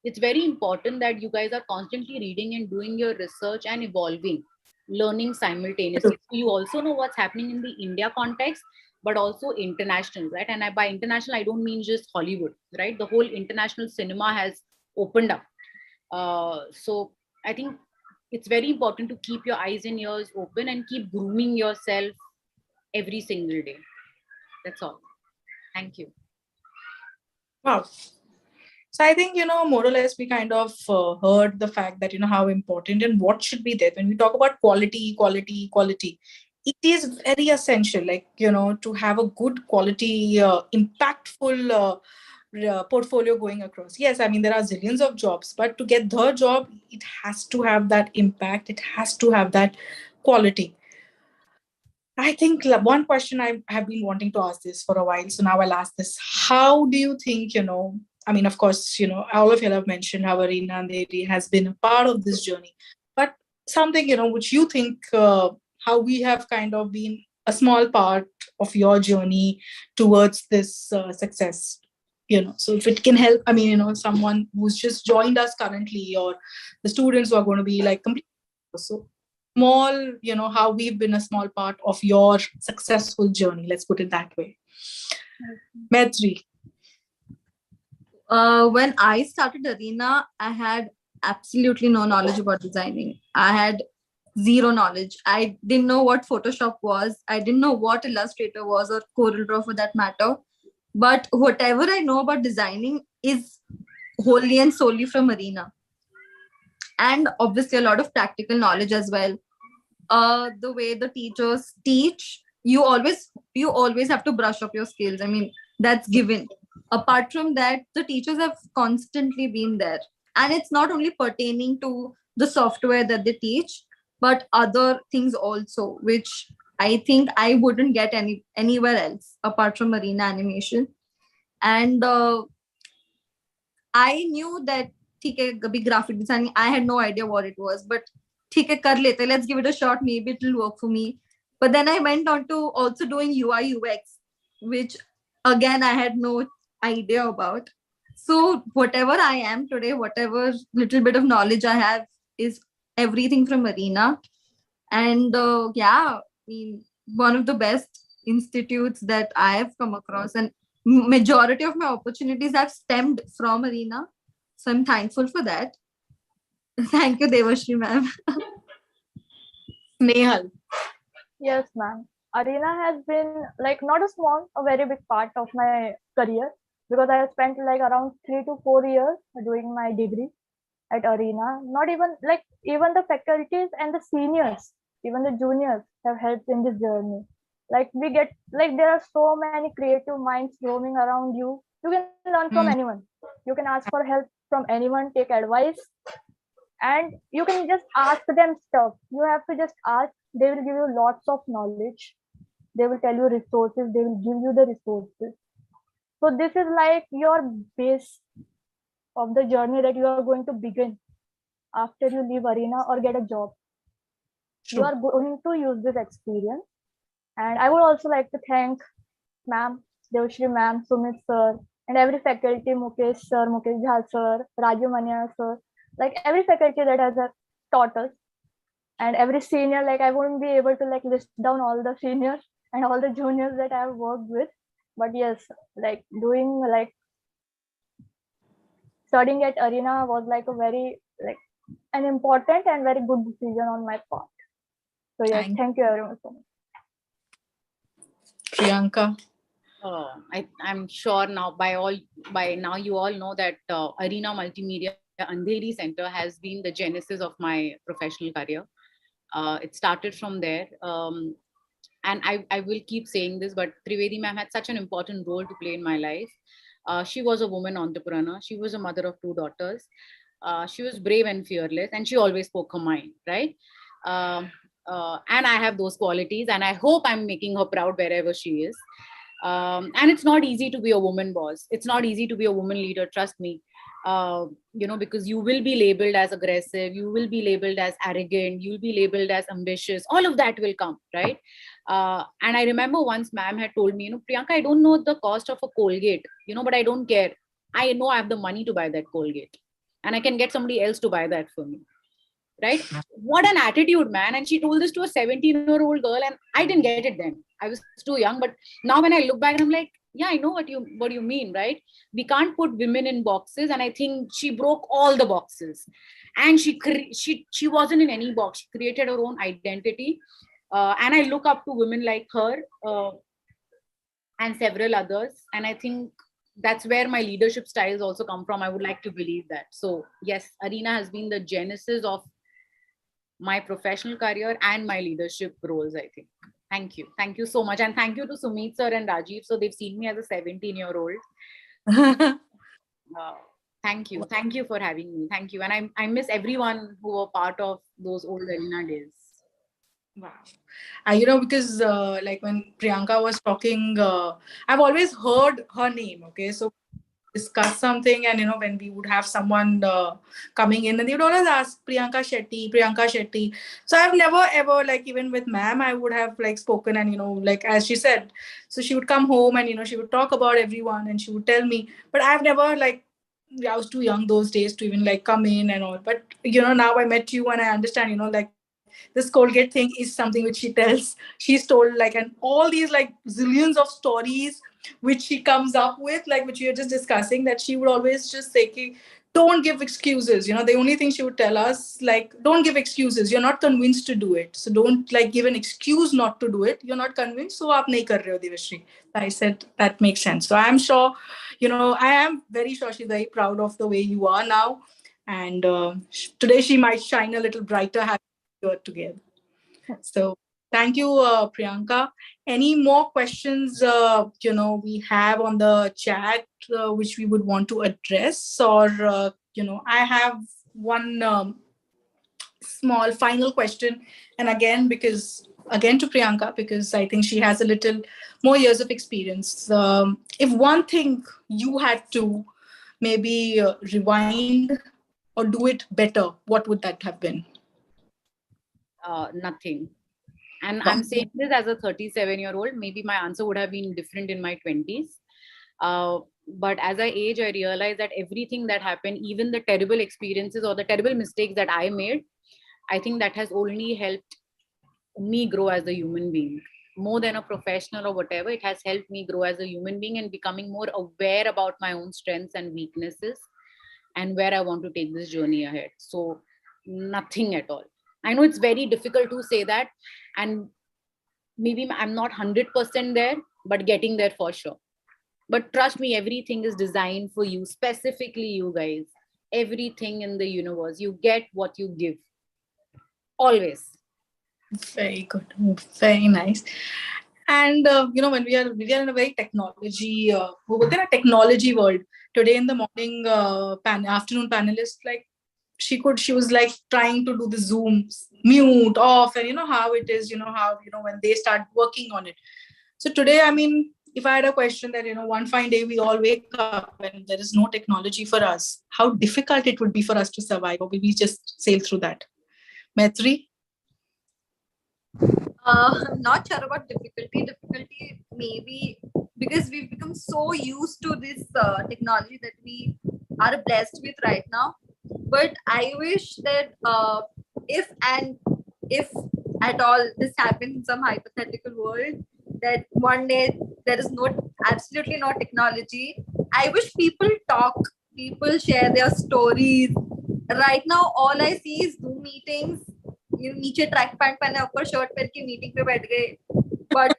Speaker 5: It's very important that you guys are constantly reading and doing your research and evolving, learning simultaneously. So you also know what's happening in the India context, but also international, right? And by international, I don't mean just Hollywood, right? The whole international cinema has opened up. So I think it's very important to keep your eyes and ears open and keep grooming yourself every single day. That's all. Thank you.
Speaker 2: Wow. So I think, more or less we kind of heard the fact that, how important and what should be there. When we talk about quality, it is very essential, like, to have a good quality, impactful portfolio going across. Yes, I mean, there are zillions of jobs, but to get the job, it has to have that impact. It has to have that quality. I think one question I have been wanting to ask this for a while, so now I'll ask this. How do you think, I mean, of course, all of you have mentioned how Arena Andheri has been a part of this journey, but something, which you think how we have kind of been a small part of your journey towards this success, so if it can help, I mean, someone who's just joined us currently, or the students who are going to be like completely, so small, how we've been a small part of your successful journey. Let's put it that way. Maitri.
Speaker 6: When I started Arena, I had absolutely no knowledge about designing. I had zero knowledge. I didn't know what Photoshop was. I didn't know what Illustrator was, or CorelDRAW for that matter. But whatever I know about designing is wholly and solely from Arena. And obviously a lot of practical knowledge as well. The way the teachers teach, you always have to brush up your skills. I mean, that's given. Apart from that, the teachers have constantly been there. And it's not only pertaining to the software that they teach, but other things also, which I think I wouldn't get anywhere else apart from Arena Animation. And I knew that big graphic designing, I had no idea what it was, but kar lete, let's give it a shot, maybe it will work for me. But then I went on to also doing UI UX, which again I had no idea about. So whatever I am today, whatever little bit of knowledge I have is everything from Arena. And I mean, one of the best institutes that I have come across, and majority of my opportunities have stemmed from Arena. So I'm thankful for that. Thank you, Devashri ma'am.
Speaker 2: Snehal.
Speaker 4: Yes, ma'am. Arena has been like not a very big part of my career, because I have spent like around 3 to 4 years doing my degree at Arena. Not even even the faculties and the seniors, even the juniors have helped in this journey. Like we get there are so many creative minds roaming around you. You can learn from anyone. You can ask for help from anyone, take advice, and you can just ask them stuff. You have to just ask. They will give you lots of knowledge. They will tell you resources. They will give you the resources. So this is like your base of the journey that you are going to begin after you leave Arena or get a job.
Speaker 2: Sure.
Speaker 4: You are going to use this experience. And I would also like to thank ma'am, Devashri ma'am, Sumit sir, and every faculty, Mukesh sir, Mukesh Jha sir, Raju Manya sir, like every faculty that has taught us, and every senior. Like I wouldn't be able to list down all the seniors, and all the juniors that I've worked with. But yes, like doing like studying at Arena was like a very like an important and very good decision on my part. So yes, thank you everyone so much.
Speaker 2: Priyanka.
Speaker 5: I'm sure now by now you all know that Arena Multimedia Andheri Center has been the genesis of my professional career. It started from there. And I will keep saying this, but Trivedi ma'am had such an important role to play in my life. She was a woman entrepreneur. She was a mother of 2 daughters. She was brave and fearless, and she always spoke her mind, right? And I have those qualities, and I hope I'm making her proud wherever she is. And it's not easy to be a woman boss. It's not easy to be a woman leader, trust me. Because you will be labeled as aggressive, you will be labeled as arrogant, you'll be labeled as ambitious. All of that will come, right? And I remember once ma'am had told me, Priyanka, I don't know the cost of a Colgate, but I don't care. I know I have the money to buy that Colgate, and I can get somebody else to buy that for me. Right? What an attitude, man. And she told this to a 17-year-old girl, and I didn't get it then. I was too young. But now when I look back, I'm like, yeah, I know what you mean, right? We can't put women in boxes. And I think she broke all the boxes. And she wasn't in any box. She created her own identity. And I look up to women like her and several others. And I think that's where my leadership styles also come from. I would like to believe that. So yes, Arena has been the genesis of my professional career and my leadership roles, I think. Thank you. Thank you so much. And thank you to Sumit sir and Rajiv. So they've seen me as a 17-year-old. Thank you. Thank you for having me. Thank you. And I miss everyone who were part of those old Arena days.
Speaker 2: Wow. Because like when Priyanka was talking, I've always heard her name. Okay. So discuss something, and when we would have someone coming in, and they would always ask Priyanka Shetty. So I've never ever, like, even with ma'am, I would have like spoken, and like as she said, so she would come home and she would talk about everyone and she would tell me, but I've never, like, I was too young those days to even like come in and all. But now I met you and I understand, like, this Colgate thing is something which she's told, like, and all these like zillions of stories which she comes up with, like which we are just discussing, that she would always just say, don't give excuses. The only thing she would tell us, like, don't give excuses. You're not convinced to do it. So don't like give an excuse not to do it. You're not convinced. So aap nahi kar rahe ho, Devashri. I said, that makes sense. So I'm sure, I am very sure she's very proud of the way you are now. And today she might shine a little brighter having you together. So thank you, Priyanka. Any more questions, we have on the chat, which we would want to address? Or, I have one small final question. And again to Priyanka, because I think she has a little more years of experience. If one thing you had to maybe rewind or do it better, what would that have been?
Speaker 5: Nothing. And I'm saying this as a 37-year-old. Maybe my answer would have been different in my 20s. But as I age, I realize that everything that happened, even the terrible experiences or the terrible mistakes that I made, I think that has only helped me grow as a human being. More than a professional or whatever, it has helped me grow as a human being and becoming more aware about my own strengths and weaknesses and where I want to take this journey ahead. So nothing at all. I know it's very difficult to say that, and maybe I'm not 100% there, but getting there for sure. But trust me, everything is designed for you, specifically you guys. Everything in the universe, you get what you give. Always.
Speaker 2: Very good. Very nice. And when we are in a very technology world. Today in the morning, afternoon panelist, like, she was like trying to do the Zoom mute off, and how it is, when they start working on it. So today, I mean, if I had a question that, one fine day we all wake up and there is no technology for us, how difficult it would be for us to survive, or will we just sail through that? Maitri?
Speaker 6: I'm not sure about difficulty. Difficulty maybe because we've become so used to this technology that we are blessed with right now. But I wish that if at all this happens in some hypothetical world, that one day there is absolutely no technology. I wish people talk, people share their stories. Right now, all I see is Zoom meetings. नीचे track pant पहने ऊपर shirt पहन के meeting पे बैठ गए. But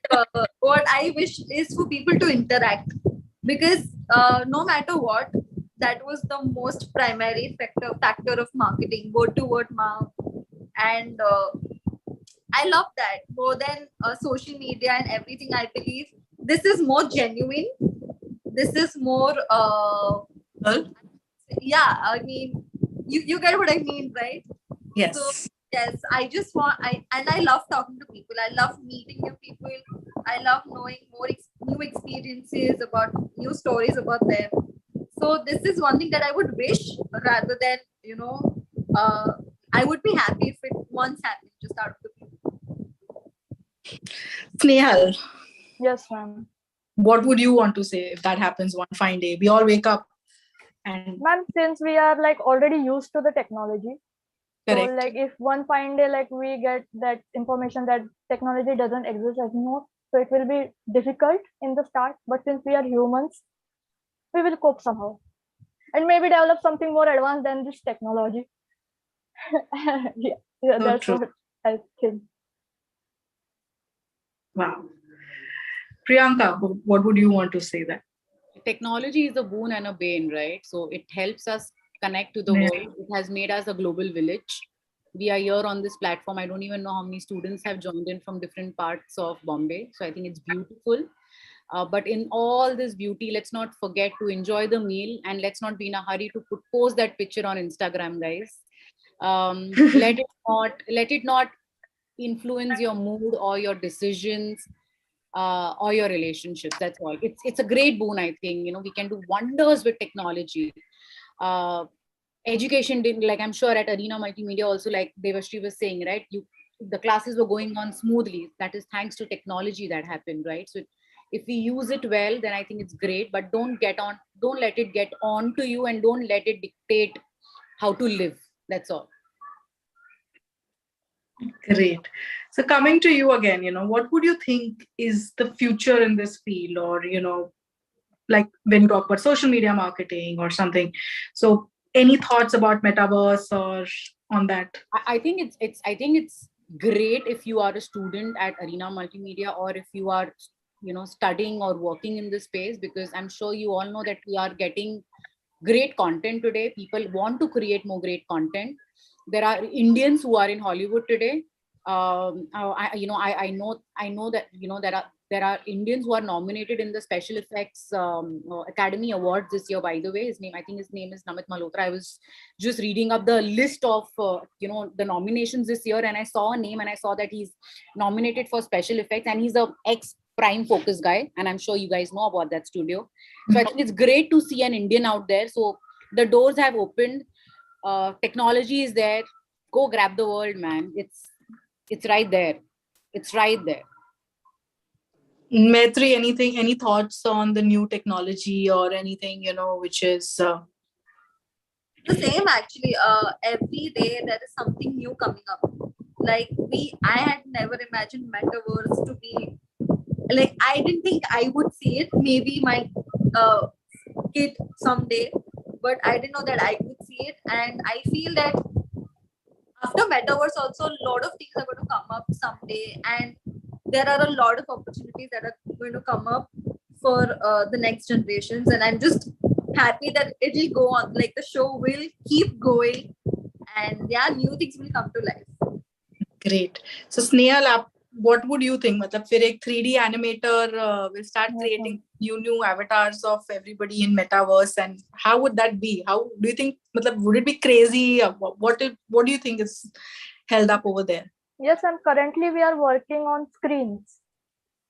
Speaker 6: what I wish is for people to interact, because no matter what, that was the most primary factor of marketing, word to word mouth. And I love that more than social media and everything. I believe this is more genuine. This is more, yeah, I mean, you get what I mean, right?
Speaker 2: Yes.
Speaker 6: So, yes, I just want, I love talking to people. I love meeting new people. I love knowing new experiences about new stories about them. So this is one thing that I would wish, rather than, I would be happy if it once happened, just out of the blue.
Speaker 2: Snehal,
Speaker 4: Yes, ma'am.
Speaker 2: what would you want to say if that happens one fine day? We all wake up and
Speaker 4: Ma'am, since we are like already used to the technology,
Speaker 2: correct.
Speaker 4: so like if one fine day like we get that information that technology doesn't exist anymore, so it will be difficult in the start. But since we are humans, we will cope somehow, and maybe develop something more advanced than this technology. yeah,
Speaker 2: So
Speaker 4: that's
Speaker 2: true.
Speaker 4: what I think.
Speaker 2: Wow. Priyanka, what would you want to say that?
Speaker 5: Technology is a boon and a bane, right? So it helps us connect to the
Speaker 2: Yeah.
Speaker 5: world. It has made us a global village. We are here on this platform. I don't even know how many students have joined in from different parts of Bombay. So I think it's beautiful. But in all this beauty, let's not forget to enjoy the meal, and let's not be in a hurry to post that picture on Instagram, guys. Let it not influence your mood or your decisions or your relationships. That's all. It's a great boon, I think. We can do wonders with technology. Education didn't, like, I'm sure at Arena Multimedia also, like Devashri was saying, right? The classes were going on smoothly. That is thanks to technology that happened, right? So if we use it well, then I think it's great. But don't let it get on to you, and don't let it dictate how to live. That's all.
Speaker 2: Great. So coming to you again, what would you think is the future in this field, or, like when you talk about social media marketing or something. So any thoughts about metaverse or on that?
Speaker 5: I think it's great if you are a student at Arena Multimedia, or if you are studying or working in this space, because I'm sure you all know that we are getting great content today. People want to create more great content. There are Indians who are in Hollywood today. I know that there are Indians who are nominated in the Special Effects Academy Awards this year. By the way, his name is Namit Malhotra. I was just reading up the list of the nominations this year, and I saw a name, and I saw that he's nominated for special effects, and he's a ex Prime Focus guy, and I'm sure you guys know about that studio. So I think it's great to see an Indian out there. So the doors have opened. Technology is there. Go grab the world, man. It's right there. It's right there.
Speaker 2: Maitri, any thoughts on the new technology or anything, which is
Speaker 6: The same, actually. Every day there is something new coming up. Like I had never imagined metaverse to be like, I didn't think I would see it. Maybe my kid someday, but I didn't know that I would see it. And I feel that after metaverse also, a lot of things are going to come up someday, and there are a lot of opportunities that are going to come up for the next generations. And I'm just happy that it will go on, like the show will keep going, and yeah, new things will come to life.
Speaker 2: Great. So Snehal, what would you think? Matlab, fir ek 3D animator will start creating new avatars of everybody in metaverse, and how would that be? How do you think? Matlab, would it be crazy? What do you think is held up over there?
Speaker 4: Yes, and currently we are working on screens.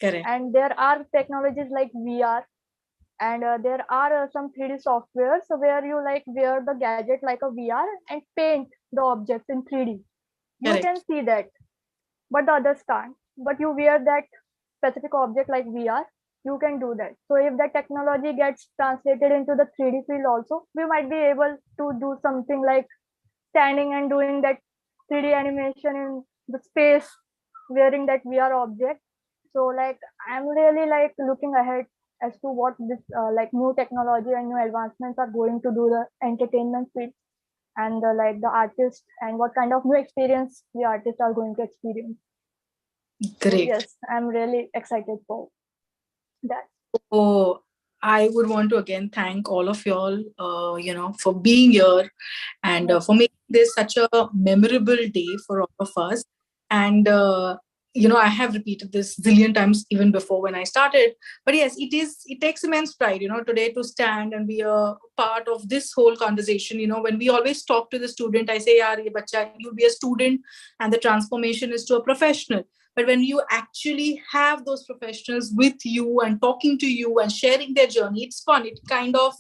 Speaker 2: Correct.
Speaker 4: And there are technologies like VR, and there are some 3D software, so where you like wear the gadget like a VR and paint the objects in 3D. You
Speaker 2: Correct.
Speaker 4: can see that, but the others can't. But you wear that specific object like VR, you can do that. So if that technology gets translated into the 3D field also, we might be able to do something like standing and doing that 3D animation in the space wearing that VR object. So like I'm really like looking ahead as to what this like new technology and new advancements are going to do the entertainment field and like the artists and what kind of new experience the artists are going to experience. So
Speaker 2: Great.
Speaker 4: yes, I'm really excited for that.
Speaker 2: So I would want to again thank all of y'all, for being here and for making this such a memorable day for all of us. And I have repeated this zillion times even before when I started. But yes, it takes immense pride, today to stand and be a part of this whole conversation. When we always talk to the student, I say, yaar, ye bacha, you'll be a student and the transformation is to a professional. But when you actually have those professionals with you and talking to you and sharing their journey, it's fun. It kind of,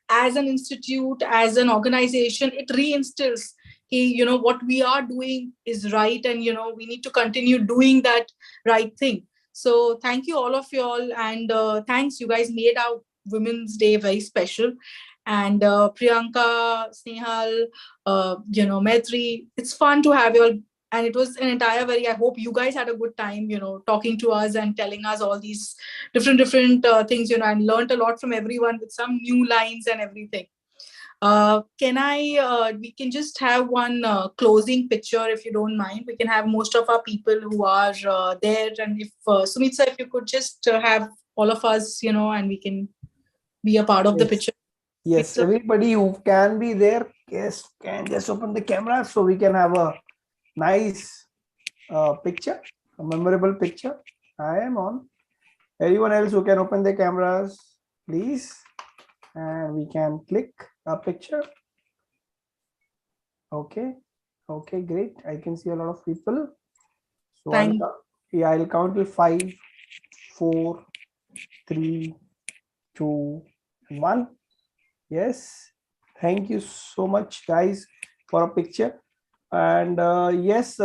Speaker 2: as an institute, as an organization, it reinstills, what we are doing is right. And, we need to continue doing that right thing. So thank you all of y'all. And thanks, you guys made our Women's Day very special. And Priyanka, Snehal, Maitri, it's fun to have you all. And it was an entire I hope you guys had a good time, talking to us and telling us all these different things, and learned a lot from everyone with some new lines and everything. We can just have one closing picture, if you don't mind. We can have most of our people who are there. And if Sumitsa, if you could just have all of us, and we can be a part of the picture.
Speaker 3: Yes, everybody who can be there, yes, can just open the camera so we can have a nice picture, a memorable picture. I am on. Everyone else who can open the cameras, please, and we can click a picture. Okay, great. I can see a lot of people. So I'll count till 5, 4, 3, 2, 1. Yes, thank you so much, guys, for a picture. And yes,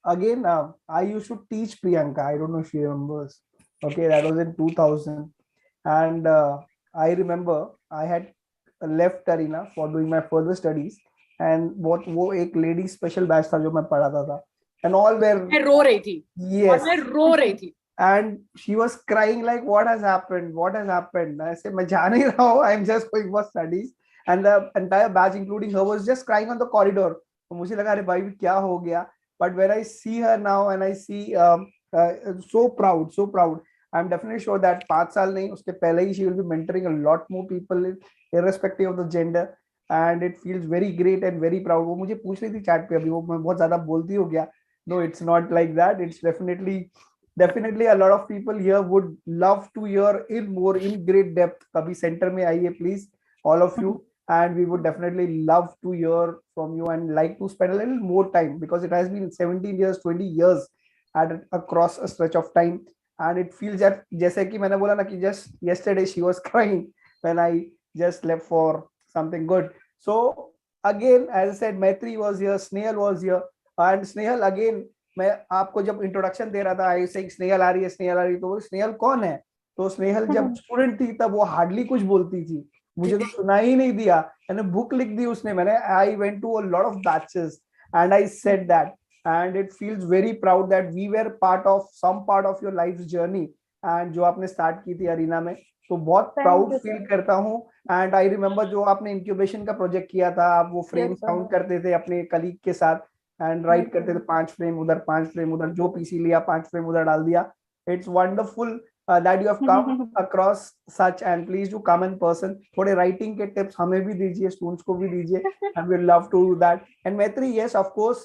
Speaker 3: again, I used to teach Priyanka. I don't know if she remembers. Okay, that was in 2000. And I remember I had left Arena for doing my further studies. And वो एक lady special batch था जो मैं पढ़ाता था. And all were.
Speaker 5: मैं रो रही थी.
Speaker 3: Yes.
Speaker 5: मैं रो रही थी.
Speaker 3: And she was crying like, what has happened? What has happened? I said, मैं जा नहीं रहा हूँ. I'm just going for studies. And the entire batch, including her, was just crying on the corridor. मुझे लगा अरे भाई क्या हो गया. But when I see her now and I see so proud. I'm definitely sure that 5 साल नहीं उसके पहले ही she will be mentoring a lot more people irrespective of the gender, and it feels very great and very proud. वो मुझे पूछ रही थी chat पे अभी, वो मैं बहुत ज़्यादा बोलती हो गया. No, it's not like that. It's definitely a lot of people here would love to hear in great depth. कभी center में आइए please, all of you. And we would definitely love to hear from you and like to spend a little more time, because it has been 17 years, 20 years across a stretch of time. And it feels that, जैसे कि मैंने बोला ना कि just yesterday she was crying when I just left for something good. So again, as I said, Maitri was here, Snehal was here. And Snehal, again, मैं आपको जब introduction दे रहा था, I saying Snehal आ रही है, तो Snehal कौन है? तो Snehal जब student थी तब वो hardly कुछ बोलती थी, मुझे तो सुना ही नहीं दिया. मैंने book लिख दी उसने. मैंने I went to a lot of batches and I said that, and it feels very proud that we were some part of your life's journey. And जो आपने start की थी अरीना में, तो बहुत proud feel करता हूँ. And I remember जो आपने incubation का project किया था, आप वो frame count करते थे अपने colleague के साथ and write करते थे 5 frame उधर, 5 frame उधर, जो PC लिया 5 frame उधर डाल दिया. It's wonderful that you have come across such, and please do come in person. थोड़े writing के tips हमें भी दीजिए, students को भी दीजिए, and we love to do that. And Maitri, yes, of course,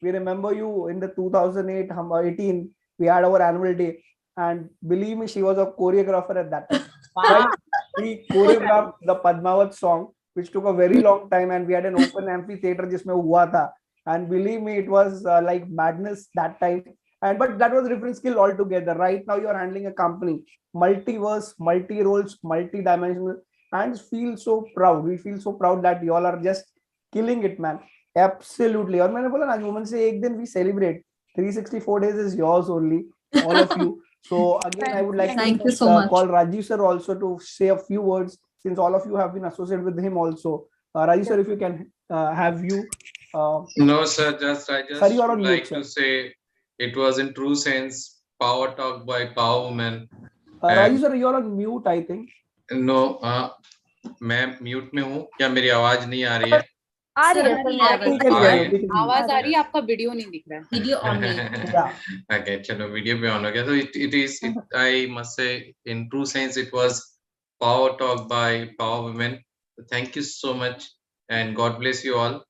Speaker 3: we remember you in the 2018. We had our annual day, and believe me, she was a choreographer at that time. Wow. She choreographed the Padmavat song, which took a very long time, and we had an open amphitheater जिसमें हुआ था. And believe me, it was like madness that time. But that was a different skill altogether. Right now, you're handling a company, multiverse, multi-roles, multi-dimensional, and feel so proud. We feel so proud that you all are just killing it, man. Absolutely. और मैंने बोला ना, Women's Day एक दिन we celebrate. 364 days is yours only, all of you. So again, I would like to call Rajiv sir also to say a few words, since all of you have been associated with him also. Rajiv sir, if you can have you.
Speaker 7: No, sir. I just like to say it was in true sense Power Talk by Power Woman.
Speaker 3: Raju sir, you're on mute, I think.
Speaker 7: No, मैं mute में हूँ क्या? मेरी आवाज नहीं आ रही है?
Speaker 4: आ रही है
Speaker 6: Sir,
Speaker 4: सर,
Speaker 6: आ
Speaker 4: मैं
Speaker 6: रही
Speaker 3: We can
Speaker 7: आ
Speaker 3: hear
Speaker 7: रही
Speaker 3: you,
Speaker 7: है?
Speaker 3: we can hear you.
Speaker 5: आवाज आ रही है, आपका वीडियो नहीं दिख रहा है.
Speaker 6: video on me.
Speaker 3: Yeah.
Speaker 7: Okay, चलो वीडियो पे ऑन हो गया. So I must say, in true sense, it was Power Talk by Power Women. So thank you so much, and God bless you all.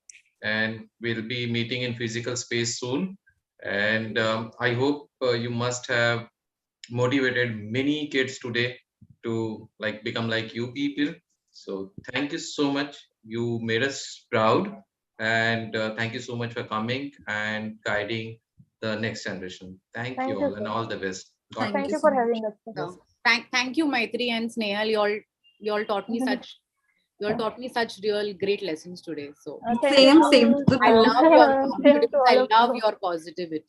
Speaker 7: And we'll be meeting in physical space soon. And I hope you must have motivated many kids today to like become like you people. So thank you so much. You made us proud, and thank you so much for coming and guiding the next generation. Thank
Speaker 4: Thank
Speaker 7: you
Speaker 4: you,
Speaker 7: all, and
Speaker 4: sir.
Speaker 7: all the best. God
Speaker 6: Thank
Speaker 4: Thank
Speaker 7: bless.
Speaker 4: you
Speaker 6: you
Speaker 4: for
Speaker 6: so much.
Speaker 4: having us, sir.
Speaker 5: So, thank you, Maitri and Snehal. You all taught me such real great lessons today. So
Speaker 4: Thank
Speaker 6: Same,
Speaker 4: you.
Speaker 6: same to the
Speaker 5: I love your
Speaker 4: Same to
Speaker 5: confidence.
Speaker 4: all
Speaker 5: I
Speaker 4: of
Speaker 5: love
Speaker 4: you.
Speaker 5: your positivity.